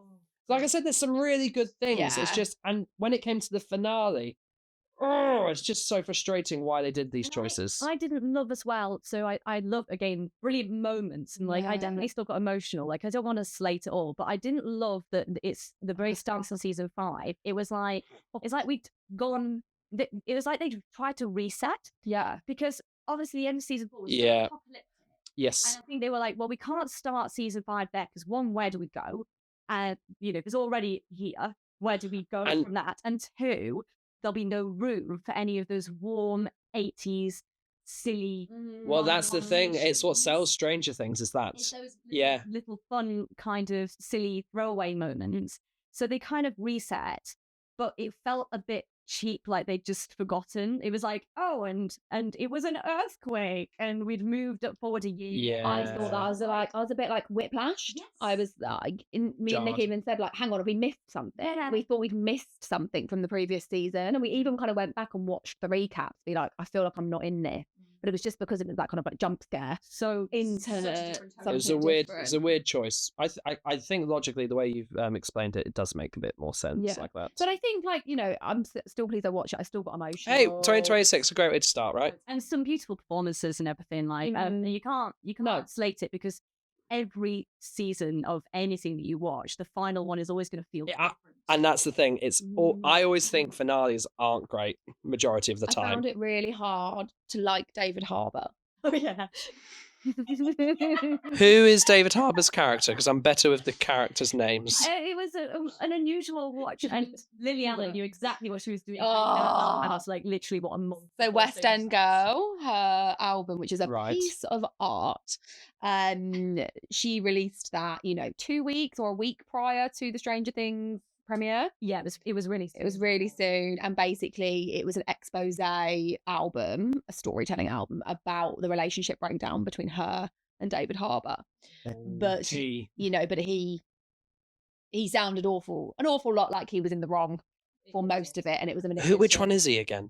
Like I said, there's some really good things. It's Yeah. just, and when it came to the finale, oh, it's just so frustrating why they did these choices. I didn't love as well. So I love, again, brilliant moments. And like, I definitely still got emotional. Like, I don't want to slate it all, but I didn't love that it's the very start of season 5. It was like, it's like we'd gone, it was like they tried to reset. Yeah. Because obviously the end of season 4 was Yeah. so apocalyptic. Yes. And I think they were like, well, we can't start season 5 there because one, where do we go? And, it's already here. Where do we go from that? And 2, there'll be no room for any of those warm 80s silly. Well, that's the thing. It's what sells Stranger Things is that. It's those little fun kind of silly throwaway moments. So they kind of reset, but it felt a bit cheap, like they'd just forgotten. It was like, oh, and it was an earthquake, and we'd moved up forward a year. Yeah. I thought that I was a bit like whiplashed. Yes. I was like, me and Nick even said like, hang on, have we missed something? Yeah. We thought we'd missed something from the previous season, and we even kind of went back and watched the recaps. Be like, I feel like I'm not in this. But it was just because it was that kind of like jump scare. So into It was a weird choice. I think logically the way you've explained it, it does make a bit more sense like that. But I think like, I'm still pleased I watched it. I still got emotional. Hey, 2026, a great way to start, right? And some beautiful performances and everything. Like, you can't slate it because every season of anything that you watch, the final one is always going to feel different. And that's the thing. It's I always think finales aren't great majority of the time. I found it really hard to like David Harbour. Oh yeah. Who is David Harbour's character? Because I'm better with the characters' names. It was an unusual watch, and Lily Allen knew exactly what she was doing. And Oh. I was like, literally, what a month. So West End Girl, her album, which is a Right. piece of art, she released that 2 weeks or a week prior to the Stranger Things premiere. Yeah, it was really soon, and basically it was an expose album, a storytelling album about the relationship breakdown between her and David Harbour. But he sounded an awful lot like he was in the wrong for most of it, and it was a manipulation. Which one is he again?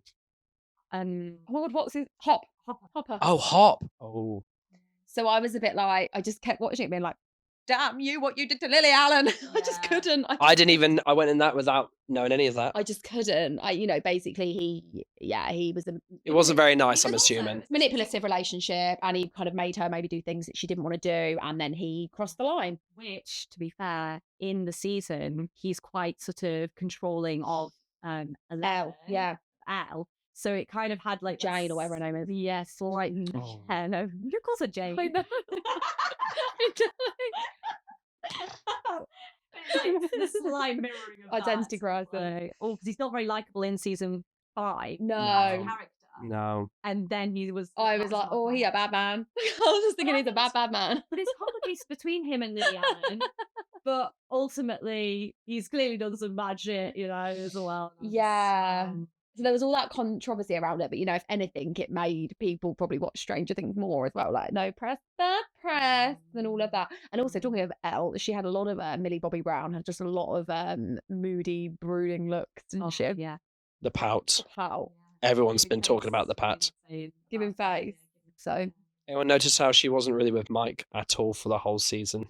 What's his Hopper? Oh, Hop. Oh. So I was a bit like, I just kept watching it, being like, damn you, what you did to Lily Allen. I just couldn't. I went in that without knowing any of that. I just couldn't. Basically he was It wasn't very nice, I'm assuming. Manipulative relationship, and he kind of made her maybe do things that she didn't want to do, and then he crossed the line. Which, to be fair, in the season, he's quite sort of controlling of Elle. Yeah. Elle. So it kind of had like Jane or whatever her name is. Yes, like no, you call her Jane. I know. It's the slight mirroring of identity crisis. Because he's not very likable in season 5. No. No. And then I was like, oh, he a bad man. I was just thinking he's a bad man. But it's complicated between him and Lily Allen. But ultimately, he's clearly done some bad shit, as well. Yeah. So there was all that controversy around it, but if anything, it made people probably watch Stranger Things more as well. Like, no press, bad press, and all of that. And also talking of Elle, she had a lot of Millie Bobby Brown had just a lot of moody, brooding looks, didn't she? Yeah. The pout. How Everyone's been talking about the pat. giving face. So Anyone notice how she wasn't really with Mike at all for the whole season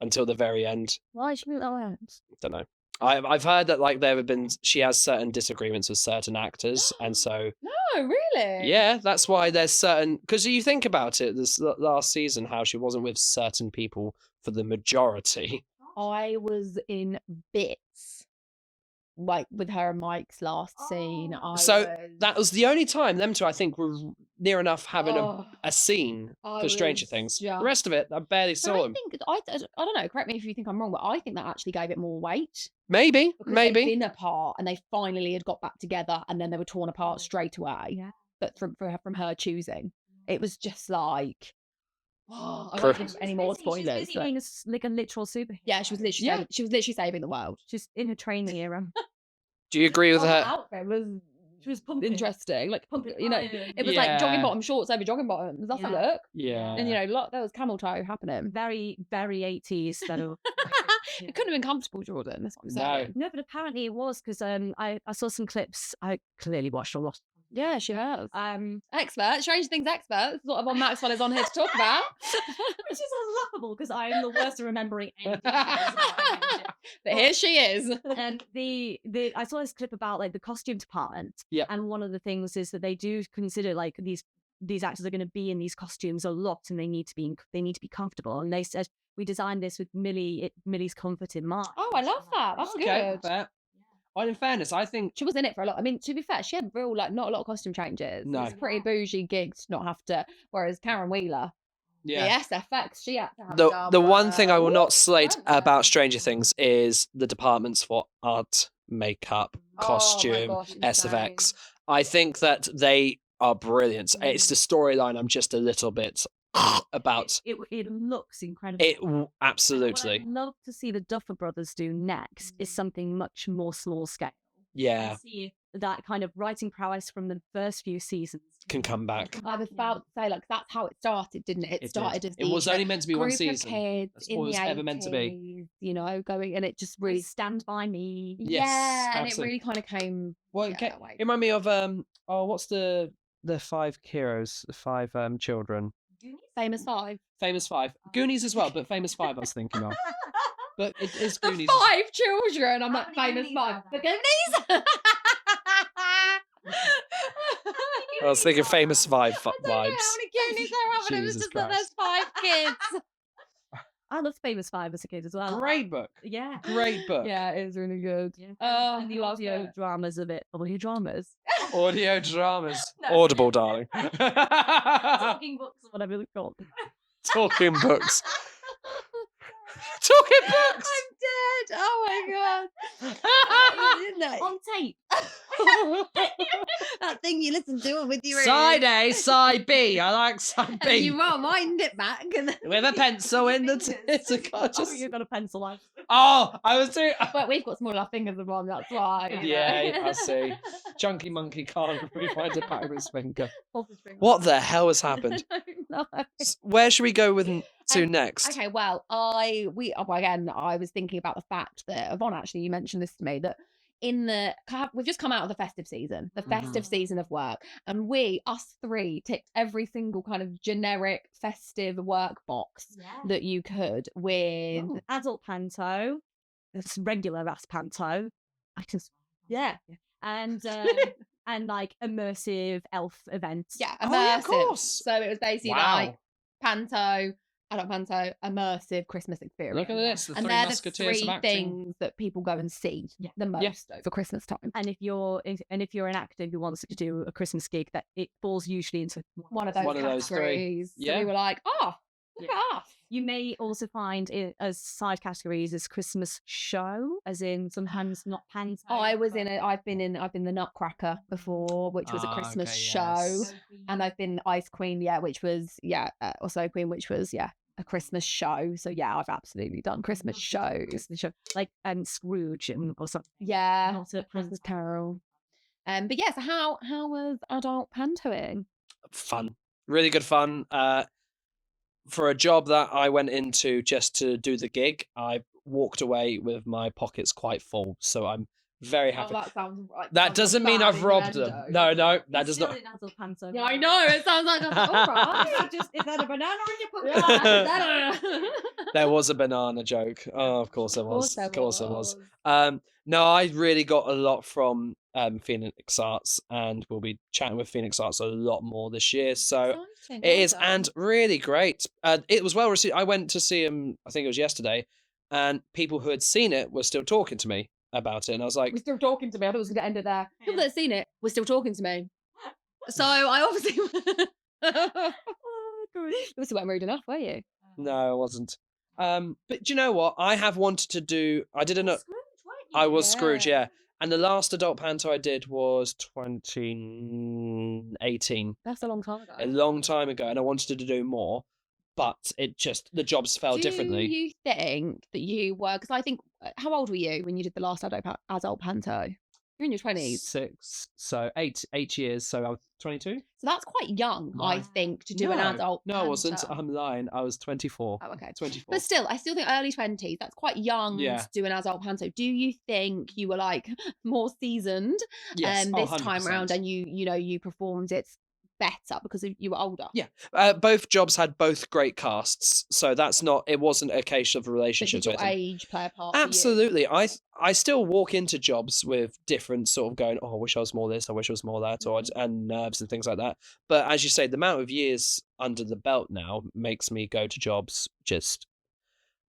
until the very end? Why she moved that Don't know. I've heard that she has certain disagreements with certain actors, and so no, really, yeah, that's why there's certain, because you think about it, this last season, how she wasn't with certain people for the majority. I was in bits, like with her and Mike's last scene. That was the only time them two, I think, were near enough having a scene for Stranger Things. The rest of it, I barely saw them. I don't know. Correct me if you think I'm wrong, but I think that actually gave it more weight. Maybe. They'd been apart and they finally had got back together, and then they were torn apart straight away. Yeah. But from her choosing, it was just like. I won't give any more spoilers. She was like a literal superhero. Yeah, she was literally saving the world. She's in her training era. Do you agree with her? Outfit was pumping. Interesting, like pumping. It was Yeah. like jogging bottom shorts over jogging bottoms. That's a look. Yeah. And there was camel toe happening. Very, very 80s. It couldn't have been comfortable, Jordan. That's what I'm saying. No, but apparently it was, because I saw some clips. I clearly watched a lot Yeah, she has. Um, Expert, Stranger Things expert. That's what Yvonne Maxwell is on here to talk about. which is laughable because I'm the worst at remembering anything. But here she is. And I saw this clip about like the costume department. Yeah. And one of the things is that they do consider like these actors are going to be in these costumes a lot, and they need to be comfortable. And they said we designed this with Millie's comfort in mind. Oh, I love that. That's good. Fair. Well, in fairness, I think She was in it for a lot. I mean, to be fair, she had not a lot of costume changes. No. It's pretty bougie gig to not have to. Whereas Karen Wheeler, the SFX, she had to have the one thing I will not slate weren't there? about Stranger Things is the departments for art, makeup, costume, gosh, SFX. I think that they are brilliant. It's the storyline I'm just a little bit about. It looks incredible. Absolutely. What I'd love to see the Duffer Brothers do next is something much more small scale. Yeah. And see if that kind of writing prowess from the first few seasons Can come back. I was about to say, like, that's how it started, didn't it? It started did. as It was only meant to be one group of season. kids That's in all it was the ever meant to be. 80s, you know, going, and it just really Stand By Me. Yes, and absolutely. it really kind of came. Well, that way. it reminded me of what's the 5 heroes, the 5 children. Famous Five. Famous 5. Goonies as well, but Famous 5 I was thinking of. But it is The Goonies. 5 children. I'm like, many Famous Goonies 5. are The there? Goonies. I was thinking Famous 5 I don't know how vibes. many Goonies there are, but it was Jesus just that there's 5 kids. I loved Famous Five as a kid as well. Great book. Yeah. Great book. Yeah, it was really good. Yeah. Oh, And the audio dramas of it. Audio dramas. Audio dramas. No. Audible, darling. Talking books or whatever they're called. Talking books. Talking books. I'm dead. Oh my god. On tape. That thing you listen to with your Side A, side B. I like side and you B. wind it back and then... With a pencil in the it's a Oh, just... you've got a pencil out. Oh, I was doing. But we've got smaller fingers than one, that's why. you know. Yeah, I see. Chunky Monkey can't rewind a back of his finger. Hold his finger. What the hell has happened? No. Where should we go to next? Okay, well, I was thinking about the fact that Yvonne, actually, you mentioned this to me, that we've just come out of the festive season, season of work, and us three ticked every single kind of generic festive work box that you could with adult panto, it's regular ass panto. And and like immersive elf events. yeah, immersive. Oh, yeah, of course. So it was basically like panto, adult panto, immersive Christmas experience. Look at this. The And Three they're the Musketeers of 3 acting. things that people go and see the most over Christmas time. And if you're an actor who wants to do a Christmas gig, that it falls usually into One of those categories. three. So Yeah. we were like, oh, look at us. You may also find it as side categories as Christmas show, as in sometimes not panto. I've been the Nutcracker before, which was a Christmas okay, show, yes. and I've been Ice Queen, which was also Queen, which was a Christmas show. So I've absolutely done Christmas shows. Christmas show, like Scrooge or something. Yeah, Not a Christmas Carol. But so how was adult pantoing? Fun. Really good fun. For a job that I went into just to do the gig, I walked away with my pockets quite full. So I'm very happy. that sounds right. That doesn't mean I've robbed them. No, that does not. Adult panto. Yeah, I know. It sounds like all right. Is that a banana in your pocket? There was a banana joke. Oh, of course there was. Of course there was. No, I really got a lot from Phoenix Arts, and we'll be chatting with Phoenix Arts a lot more this year. So Exciting. it is, Well done. and really great. It was well received. I went to see him, I think it was yesterday, and people who had seen it were still talking to me about it, and I was like, We're still talking to me. I thought it was going to end it there. People that have seen it were still talking to me. So I obviously... You obviously weren't rude enough, were you? no, I wasn't. But do you know what? I have wanted to do. I did an. I was Scrooge, Yeah. yeah. And the last adult panto I did was 2018, That's a long time ago. a long time ago, and I wanted to do more, but the jobs fell differently. Do you think that you were... Because I think... How old were you when you did the last adult panto? You're in your 20s. 6, so 8 years. So I was 22. So that's quite young, I Wow. think, to do an adult. No, I wasn't. panto. I'm lying. I was 24. Oh, okay. 24. But still, I still think early 20s, that's quite young Yeah. to do an adult panto. Do you think you were like more seasoned Yes. this 100%. time around and you performed it better because you were older? Yeah. Both jobs had both great casts, so it wasn't a case of So relationships did or your anything. age play a part for you? Absolutely. I still walk into jobs with different sort of going, oh, I wish I was more this, I wish I was more that, and nerves and things like that. But as you say, the amount of years under the belt now makes me go to jobs just,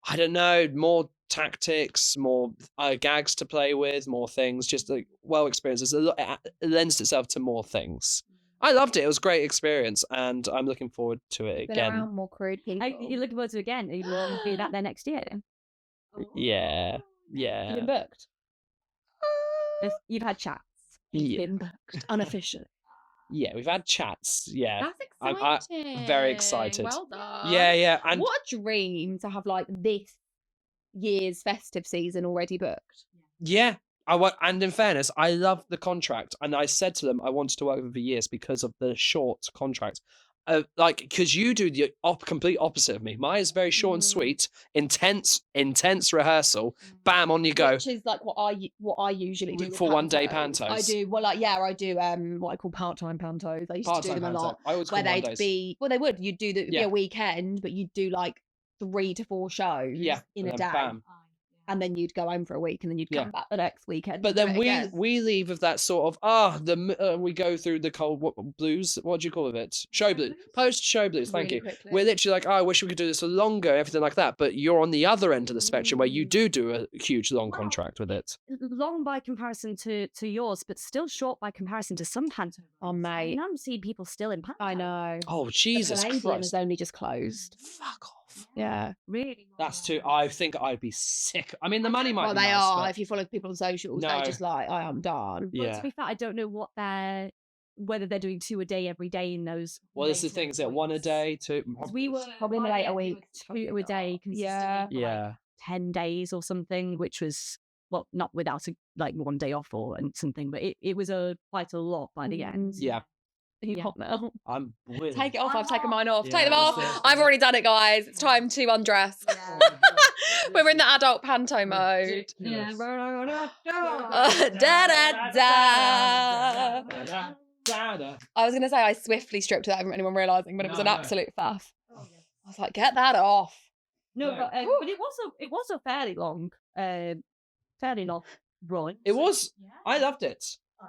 I don't know, more tactics, more gags to play with, more things, just like well experienced. It lends itself to more things. I loved it. It was a great experience, and I'm looking forward to it Been again. around more crude people. You're looking forward to it again. Are you going to do that there next year? Yeah. You've been booked. You've had chats. You've Yeah. been booked unofficially. Yeah, we've had chats. Yeah. That's I'm exciting. very excited. Well done. Yeah. And What a dream to have like this year's festive season already booked. yeah, and in fairness, I love the contract, and I said to them I wanted to work with them for years because of the short contract. Because you do the complete opposite of me. Mine is very short and sweet, intense rehearsal. Bam, on you go. Which is like what I usually do with For one day pantos. pantos. I do I do what I call part-time pantos. I used to do them a lot. I always Where call they'd 1 days. be you'd do it'd be Yeah. a weekend, but you'd do like 3 to 4 shows Yeah, in and a then day. bam. And then you'd go home for a week, and then you'd come back the next weekend. But and do then it again. we leave with that sort of we go through the cold blues. What do you call it? Show blues. Post show blues. Thank Really you. quickly. We're literally like, I wish we could do this for longer, everything like that. But you're on the other end of the spectrum where you do a huge long contract with it. Long by comparison to yours, but still short by comparison to some panto. Oh, mate. I'm seeing people still in panto. I know. Oh Jesus the Palladium Christ! has only just closed. Fuck off. Yeah. Really? That's too. I think I'd be sick. I mean, the money might. Well, be they nice, are. but- If you follow people on socials, No. they're just like, I am done. But Yeah. to be fair, I don't know whether they're doing 2 a day every day in those. Well, this is the thing. Is it 1 a day? 2? We were Probably in the later weeks. 2 a day, Yeah. consistently for, like, 10 days or something, which was not without like 1 day off and something, but it was quite a lot by the end. Yeah. Are you Yeah. hot now? I'm with. Take it off. I've taken mine off. Yeah, Take them let's off. do it. I've already done it, guys. It's time to undress. We're in the adult panto mode. Yeah. Da da da. I was going to say I swiftly stripped without anyone realising, but it was an No. absolute faff. I was like, get that off. No, No. but it was a fairly long run. It was. I loved it.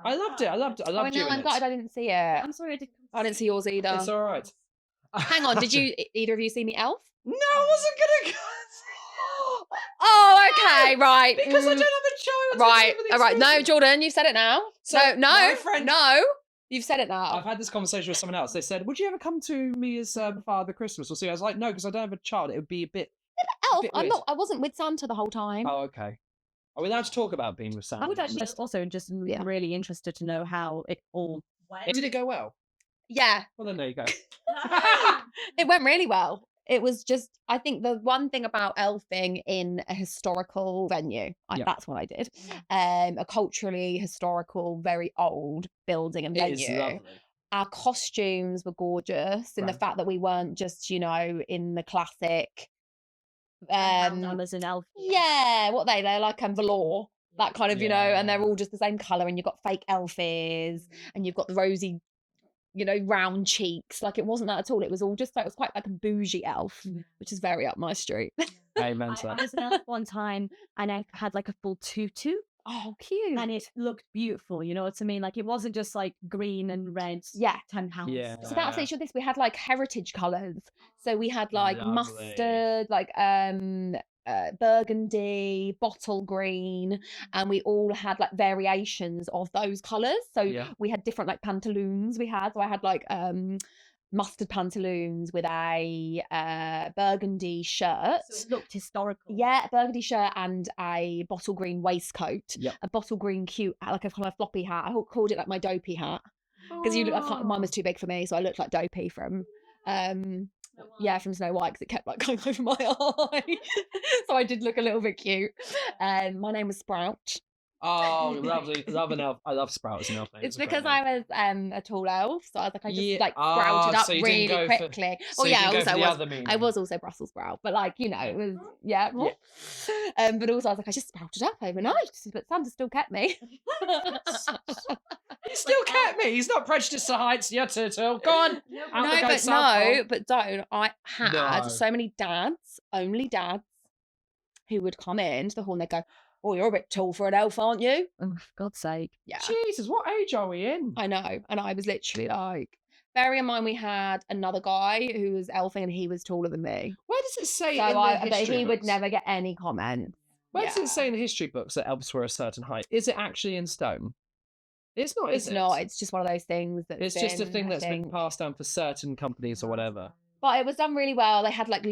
I loved it. I loved Oh, doing no, I'm it. glad I didn't see it. I'm sorry I didn't. I didn't see yours either. It's all right. Hang on, did you either of you see me Elf? No, I wasn't gonna. Oh, okay, right. Because I don't have a child. Right, all right. No, Jordan, you've said it now. So, no, my friend- no. You've said it now. I've had this conversation with someone else. They said, "Would you ever come to me as Father Christmas or see?" I was like, "No, because I don't have a child. It would be a bit." Elf, bit I'm weird. not. I wasn't with Santa the whole time. Oh, okay. Are we allowed to talk about being with Santa? I was actually also just Yeah. really interested to know how it all went. Did it go well? Yeah, Well, then there you go. it went really well. It was just, I think the one thing about elfing in a historical venue, Yeah. that's what I did, a culturally historical, very old building and It venue. is lovely. Our costumes were gorgeous in the Right. fact that we weren't just, in the classic, as an elf. yeah, what they're like velour, that kind of, and they're Yeah. all just the same colour, and you've got fake elf ears, and you've got the rosy, round cheeks. Like, it wasn't that at all. It was all just, it was quite like a bougie elf, which is very up my street. Amen I to that. was an elf one time and I had like a full tutu Oh, cute. and it looked beautiful, you know what I mean? Like, it wasn't just like green and red. Yeah. £10. Yeah. So that's it. This we had like heritage colours. So we had like Lovely. mustard, like burgundy, bottle green, and we all had like variations of those colours. So Yeah. we had different like pantaloons. So I had like mustard pantaloons with a burgundy shirt. So it looked historical. Yeah, a burgundy shirt and a bottle green waistcoat. Yep. A bottle green cute, like a kind of floppy hat. I called it like my dopey hat. Because mine was too big for me, so I looked like Dopey from from Snow White, because it kept like going over my eye. So I did look a little bit cute. My name was Sprout. Oh, lovely, love an elf. I love Sprout as an elf name. It's a great because name. I was a tall elf, so I was like, I just Yeah. like sprouted up so you didn't really go for- quickly. So Oh you yeah, didn't go also for the was other meaning. I was also Brussels sprout, but like, you know, it was yeah. But also I was like, I just sprouted up overnight, but Santa still kept me. He still kept me. He's not prejudiced to heights. Yeah, turtle. Go on. Out No, the but goat South no, Pole. but don't. I had No. so many dads, only dads, who would come into the hall and they'd go, "Oh, you're a bit tall for an elf, aren't you?" Oh, for God's sake. Yeah, Jesus, what age are we in? I know. And I was literally like, bearing in mind we had another guy who was elfing and he was taller than me. Where does it say So in the but history he would books? never get any comment. Where does it say in the history books that elves were a certain height? Is it actually in stone? It's not, is It's it? not. It's just one of those things that's It's just a thing I that's been think. passed down for certain companies or whatever. But it was done really well. They had like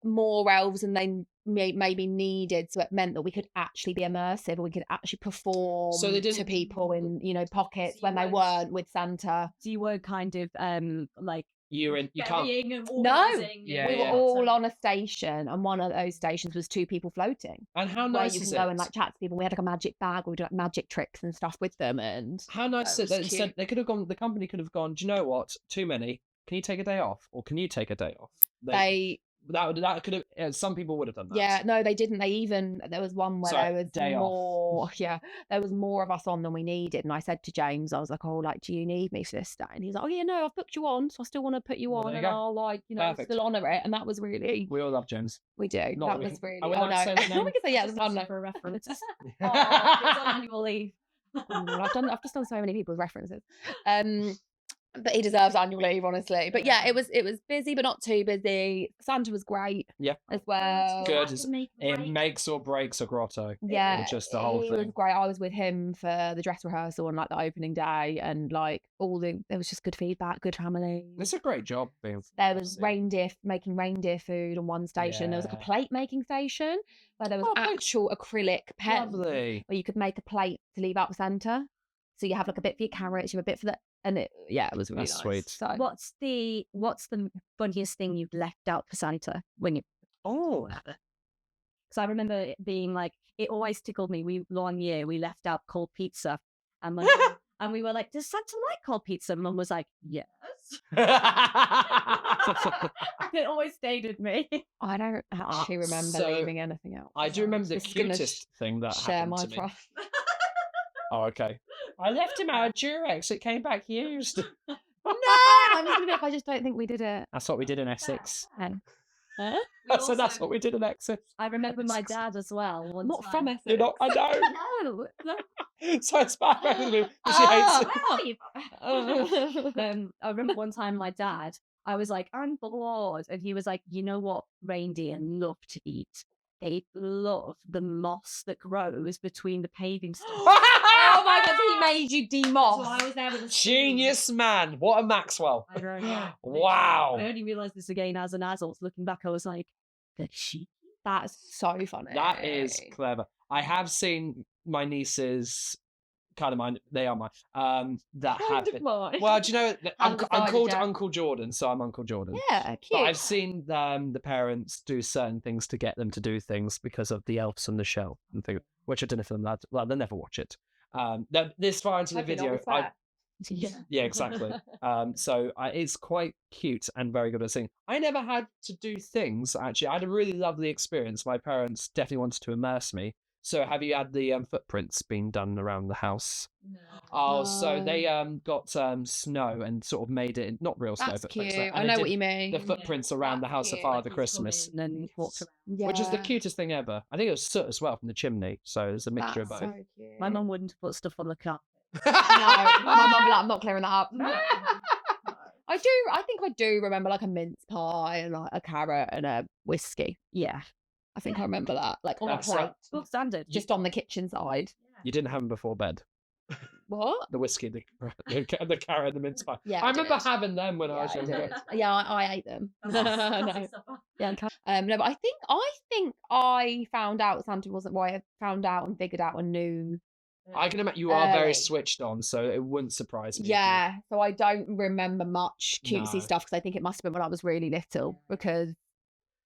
more elves than they maybe needed, so it meant that we could actually be immersive, and we could actually perform So they to didn't- people in pockets when they weren't with Santa. So you were kind of like You can't. ferrying and No, organising. Yeah, we were yeah. all on a station, and one of those stations was 2 people floating. And how Where nice you is can it? go and like chat to people. We had like a magic bag where we do like magic tricks and stuff with them, and How nice That is it that was instead cute. they could have gone. The company could have gone. Do you know what? Too many. Can you take a day off, or can you take a day off? That could have. Some people would have done that. Yeah, no, they didn't. There was one where Sorry, there was day off. more. Yeah, there was more of us on than we needed. And I said to James, I was like, "Oh, like, do you need me for this day?" And he's like, "Oh yeah, no, I've booked you on, so I still want to put you Well, on, there you and go. I'll like, Perfect. still honour it." And that was really We all love James. we do. Not that that we was can- really. are we Oh allowed to say no, his name? we can say yeah. Just It's for a reference. It's Oh, on annual leave. I've just done so many people's references. But he deserves annual leave, honestly. But yeah, it was busy, but not too busy. Santa was great. Yeah. As well. Good. It makes or breaks a grotto. Yeah, Or just the whole he thing. was great. I was with him for the dress rehearsal and like the opening day, and like there was just good feedback, good family. It's a great job being. There was making reindeer food on one station. There was like Yeah. a plate making station where there was Oh, plates. actual acrylic pen Lovely. where you could make a plate to leave out the centre. So you have like a bit for your carrots, you have a bit for it was really That's nice. sweet. So What's the funniest thing you've left out for Santa when you? Oh. Because I remember it being like, it always tickled me. One year we left out cold pizza, and and we were like, "Does Santa like cold pizza?" And Mum was like, "Yes." It always stayed with me. I don't actually remember so leaving anything out. I do remember the This is gonna cutest thing that Share happened my to me. trust. Oh, okay. I left him out of Durex. It came back used. No, I'm just gonna I just don't think we did it. That's what we did in Essex. Huh? So that's what we did in Essex. I remember my dad as well. One Not time. from Essex. You're not, I know. No. So it's bad with me. She hates it. I remember one time my dad, I was like, "I'm bored," and he was like, "You know what reindeer love to eat? They love the moss that grows between the paving stones." Oh my god, he made you So demoss. I was there with a Genius man. What a Maxwell. I don't know. Wow. I only realised this again as an adult. Looking back, I was like, "Did she?" That's so funny. That is clever. I have seen my nieces, kind of mine, they are mine, that have been. Well, do you know, I'm Undecided, called yeah. Uncle Jordan, so I'm Uncle Jordan. Yeah, But cute. I've seen the parents do certain things to get them to do things because of the elves on the show and things, which I don't know if they'll never watch it. This far into the Hopefully not, video, we swear. yeah, exactly. So it's quite cute and very good at singing. I never had to do things, actually. I had a really lovely experience. My parents definitely wanted to immerse me. So have you had the footprints being done around the house? No. Oh, so they got snow and sort of made it, not real snow, That's but cute. snow. I And know they what did you mean. the footprints around the That's house of cute. Father Like, Christmas, and then walked around. which is the Yeah. cutest thing ever. I think it was soot as well from the chimney. So there's a mixture That's of both. so cute. My mum wouldn't put stuff on the carpet. No, my mum be like, I'm not clearing that up. I think I do remember like a mince pie and like a carrot and a whiskey. Yeah, I think I remember that. Like on a That's so- plate. book standard. Just on the kitchen side. You didn't have them before bed. What? The whiskey, the carrot, and the mince pie. Yeah, I I remember did. having them when I Yeah, was I younger. did. Yeah, I ate them. No. Yeah, No, but I think I found out Santa wasn't what I found out and figured out and knew. I can imagine you are very Early. switched on, so it wouldn't surprise me. if you- Yeah, so I don't remember much cutesy No. stuff because I think it must have been when I was really little because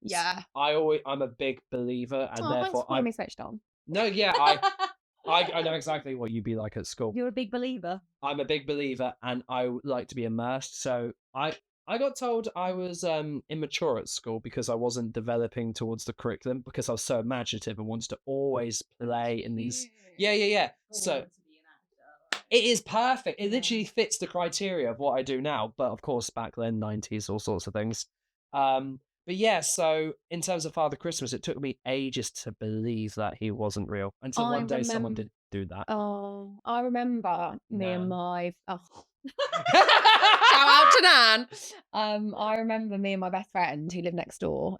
yeah. I'm a big believer, and Oh, thanks therefore for calling me switched on. no, yeah, I know exactly what you'd be like at school. You're a big believer. I'm a big believer, and I like to be immersed. So I got told I was immature at school because I wasn't developing towards the curriculum because I was so imaginative and wanted to always play in these. Yeah. So it is perfect. It literally fits the criteria of what I do now. But of course, back then, 90s, all sorts of things. But yeah, so in terms of Father Christmas, it took me ages to believe that he wasn't real until one day someone did do that. Oh, I remember me and Nan. my shout out to Nan. I remember me and my best friend who lived next door.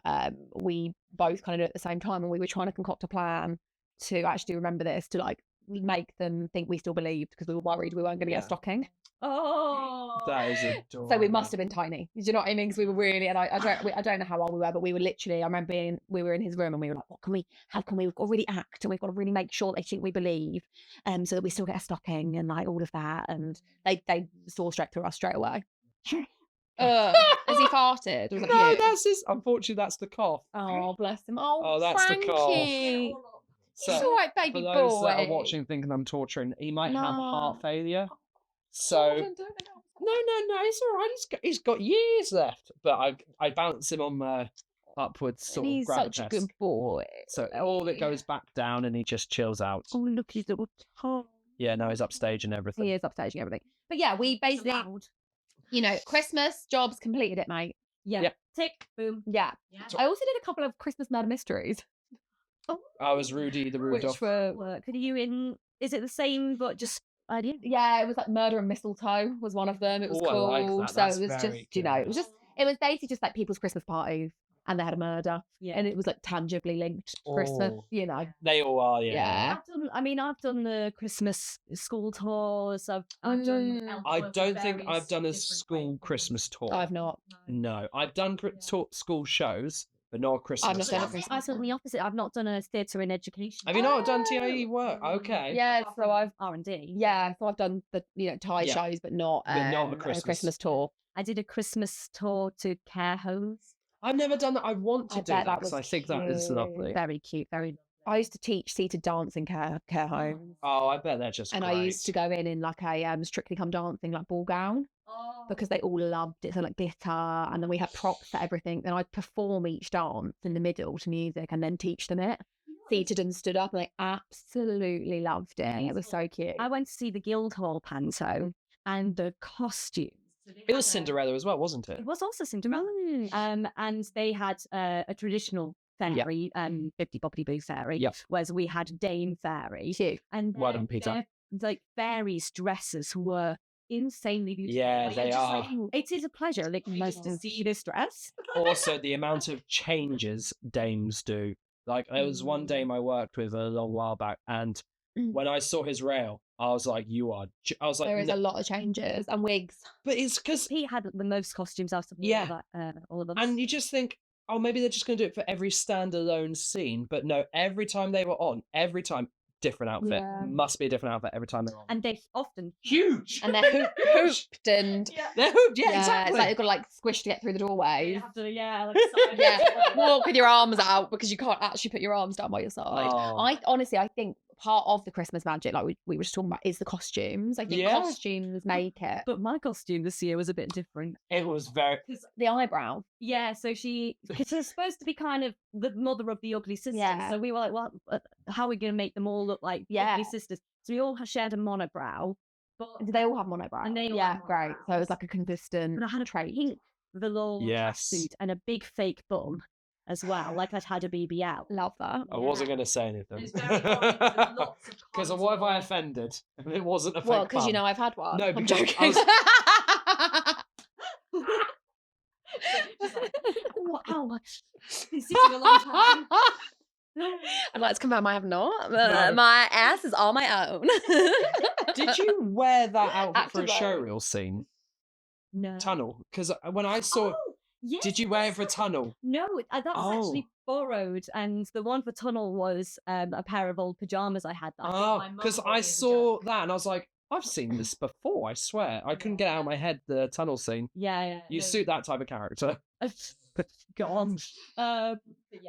We both kind of did it at the same time, and we were trying to concoct a plan to actually remember this, to like make them think we still believed, because we were worried we weren't going to get a Yeah. stocking. Oh, That is adorable. So we must have been tiny. Do you know what I mean? Because we were really, and I don't know how old we were, but we were literally. I remember we were in his room and we were like, how can we? We've got to really act, and we've got to really make sure they think we believe, so that we still get a stocking and like all of that. And they saw straight through us straight away. Has he farted? Was that No, you? that's his. Unfortunately, that's the cough. Oh, bless him. Oh, that's the cough. Frankie. So, It's all right, baby for those boy. that are watching thinking I'm torturing, he might have No. heart failure. Oh, So don't do it. no, it's all right. He's got years left. But I bounce him on my upwards sort He's of such a good boy. So all it goes back down and he just chills out. oh, look, his little tongue. Yeah, no, he's upstage and everything. He is upstaging everything. But yeah, we basically, Christmas jobs completed it, mate. Yeah. Yeah. Tick, boom. Yeah. I also did a couple of Christmas murder mysteries. I was Rudy the Rudolph. Which were, Work. Are you in? Is it the same but just idea? yeah, it was like Murder and Mistletoe was one of them. It was Oh, I cool. like that. So That's it was just, very it good. was basically just like people's Christmas parties, and they had a murder. Yeah. And it was like tangibly linked to Christmas, Oh. They all are, yeah. Yeah. I've done the Christmas school tours. I've done. I don't think I've done a school Christmas tour. I've not. No, I've done school shows, but not a Christmas. I've not done a one. Christmas. I've done the opposite. I've not done a theatre in education. Have you not done TIE work? Okay. Yeah, so I've R&D. so I've done the Thai Yeah. shows, but not not a a Christmas. Christmas tour. I did a Christmas tour to care homes. I've never done that. I want to I do bet that that because was I think that is cute. lovely. Very cute. Very. I used to teach seated dance in care homes, Oh, I bet they're just and great. I used to go in like a Strictly Come Dancing like ball gown, because they all loved it. So like glitter, and then we had props for everything. Then I'd perform each dance in the middle to music, and then teach them it. Seated and stood up, and they absolutely loved it. It was so cute. I went to see the Guildhall panto, and the costumes. It was Cinderella as well, wasn't it? It was also Cinderella. And they had a traditional fairy, 50 boppity boo fairy, Yep. whereas we had Dame fairy. Cute. And Well done, Peter. like fairies' dresses were insanely beautiful. Yeah, Like, they just are. like, it is a pleasure, like most to see this dress. Also, the amount of changes dames do. Like, there was one dame I worked with a long while back, and when I saw his rail, I was like, I was like, There is "No," a lot of changes and wigs. but it's because, He had the most costumes out of Yeah. all of us. and you just think, oh, maybe they're just going to do it for every standalone scene. But no, every time they were on, different outfit. Yeah. Must be a different outfit every time they're on. And they often Huge! And they're hooped and They're hooped, yeah, it's exactly. like they've got to like squish to get through the doorways. like Yeah, walk with your arms out because you can't actually put your arms down by your side. Oh. I think part of the Christmas magic, like we were just talking about, is the costumes. I think Yeah. costumes make it. But my costume this year was a bit different. It was very. The eyebrow. Yeah, so she's supposed to be kind of the mother of the ugly sisters. Yeah. So we were like, well, how are we going to make them all look like ugly sisters? So we all shared a monobrow. But Do they all have monobrow? And they all yeah, have great. monobrows. So it was like a consistent I had a trait. pink velour Yes. suit and a big fake bum as well, like I'd had a BBL. Love that. I wasn't going to say anything. It's very orange with lots of Because what if I offended? It wasn't a fake Well, because bum. I've had one. No, I'm because I joking. Oh, ow, been sitting a long time. I'd like to confirm I have not. No. My ass is all my own. Did you wear that outfit for a Active own. showreel scene? No. Tunnel? Because when I saw, Yes. did you wear it for Tunnel? No, that was actually borrowed, and the one for Tunnel was a pair of old pajamas I had. That Oh, my mum because bought I me as a saw joke. that and I was like, I've seen this before. I swear, I couldn't get out of my head the Tunnel scene. Yeah. You suit that type of character. Go on.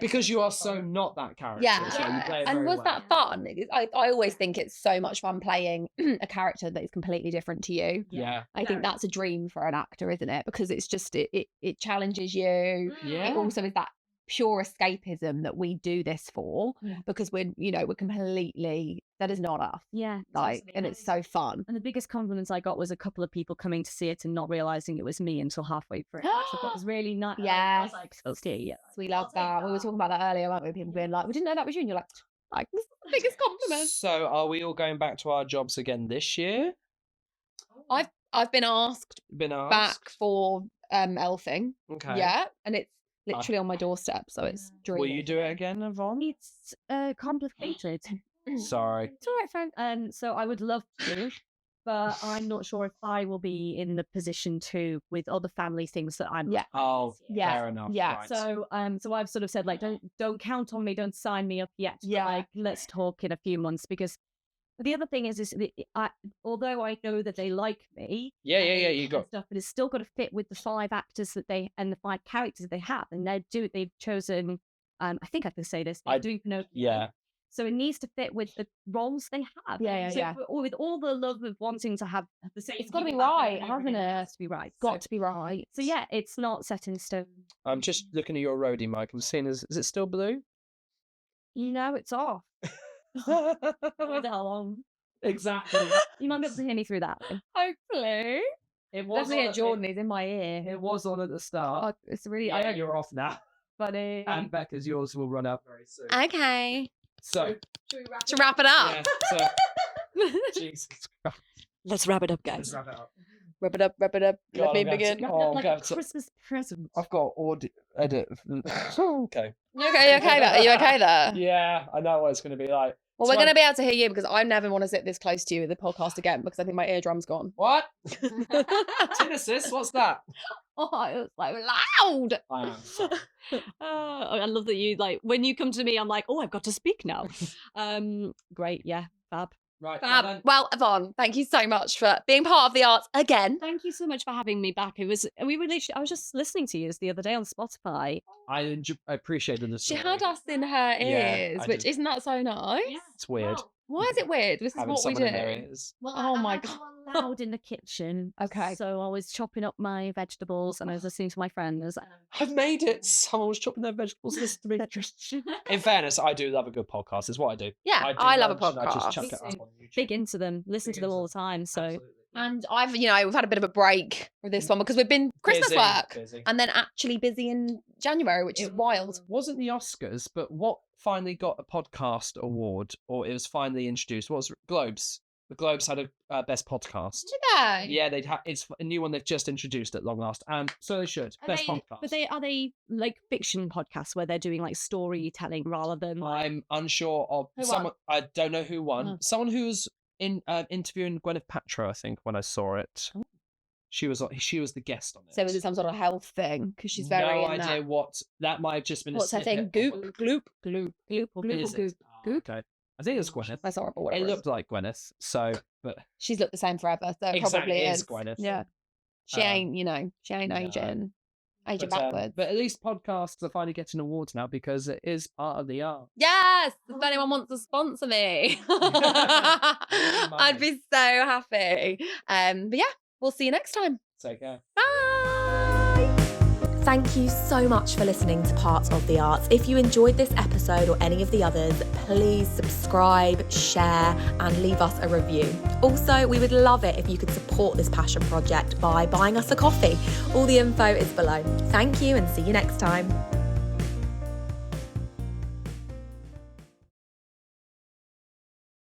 Because you are so not that character. Yeah. So you play it And very was well. that fun? I always think it's so much fun playing a character that is completely different to you. Yeah. I think that's a dream for an actor, isn't it? Because it's just it challenges you. Yeah. It also is that pure escapism that we do this for, because we're completely, that is not us. Yeah. And it's so fun. And the biggest compliments I got was a couple of people coming to see it and not realizing it was me until halfway through. Which I thought was really nice. Yes. I was like, okay, yeah. We love that. We were talking about that earlier, weren't we? People being like, we didn't know that was you. And you're like, this is the biggest compliment. So are we all going back to our jobs again this year? I've been asked Been asked? back for elfing. Okay. Yeah. And it's literally on my doorstep. So it's dreamy. Will you do it again, Yvonne? It's complicated. Sorry. It's all right, friend. So I would love to, but I'm not sure if I will be in the position to with other family things that I'm. Yeah. Oh, Yeah. fair enough. Yeah. Right. So I've sort of said like don't count on me, don't sign me up yet. Yeah. But, like let's talk in a few months, because the other thing is although I know that they like me, Yeah, you and got. stuff, but it's still got to fit with the 5 actors that they and the 5 characters they have, and they've chosen. I think I can say this. I do know. Yeah. So it needs to fit with the roles they have. Yeah. With all the love of wanting to have the same. It's got to be people right, happen, hasn't it it? has to be right. Got to be right. So yeah, it's not set in stone. I'm just looking at your roadie, Mike. I'm seeing is it still blue? It's off. How long? Exactly. You might be able to hear me through that. Hopefully. It Definitely at Jordan, he's in my ear. It was on at the start. Oh, it's really You're off now. funny. And Becca's yours will run out very soon. Okay. So To wrap it up. yeah, so Jesus Christ. Let's wrap it up, Let's guys. wrap it up. Wrap it up. God, Let me I'm gonna have to- begin. Oh, like God, a so- Christmas present. I've got audio edit. Okay. You okay there? Are you okay there? Yeah, I know what it's going to be like. Well, So we're going to be able to hear you because I never want to sit this close to you with the podcast again because I think my eardrum's gone. What? Tinnitus? What's that? Oh, it was so loud. I am. Sorry. I love that you like when you come to me. I'm like, oh, I've got to speak now. Great, yeah, fab. Right. Fab. Well, Yvonne, thank you so much for being part of the arts again. Thank you so much for having me back. I was just listening to you the other day on Spotify. I appreciated this. She had us in her ears, I which did. isn't that so nice? It's weird Why is it weird? This is having what we someone do. in their ears. Well, Oh my I'm loud in the kitchen. Okay. So I was chopping up my vegetables and I was listening to my friends. I've made it. Someone was chopping their vegetables. Listen to me. In fairness, I do love a good podcast. It's what I do. Yeah, do I love a lunch and I just podcast. chuck it up on YouTube. Big into them. Listen Big to them into all the time. So Absolutely. And we've had a bit of a break with this one because we've been Christmas Busy, work busy. and then actually busy in January, which is wild. Wasn't the Oscars, but what finally got a podcast award, or it was finally introduced? What was it? Globes? The Globes had a best podcast. Did they? Yeah, it's a new one they've just introduced at long last, and so they should. Best podcast. But are they like fiction podcasts where they're doing like storytelling rather than like... I'm unsure of Who someone. I don't know who won. Oh. Someone who's in interviewing Gwyneth Paltrow, I think, when I saw it. Oh. She was the guest on it. So is it some sort of health thing? Because she's very no in idea that. what that might have just been. What's a her thing? snippet of Goop? what- Gloop? Gloop or Is Gloop? it? Oh, okay. I think it's Gwyneth. That's horrible. It Whatever. looked like Gwyneth, so but She's looked the same forever, so it exactly probably it is. is Gwyneth. Yeah. She Um, ain't, she ain't no. aging But, backwards. but at least podcasts are finally getting awards now because it is part of the art. Yes! If anyone wants to sponsor me, I'd be so happy. But yeah, we'll see you next time. Take care. Bye! Thank you so much for listening to Parts of the Arts. If you enjoyed this episode or any of the others, please subscribe, share, and leave us a review. Also, we would love it if you could support this passion project by buying us a coffee. All the info is below. Thank you and see you next time.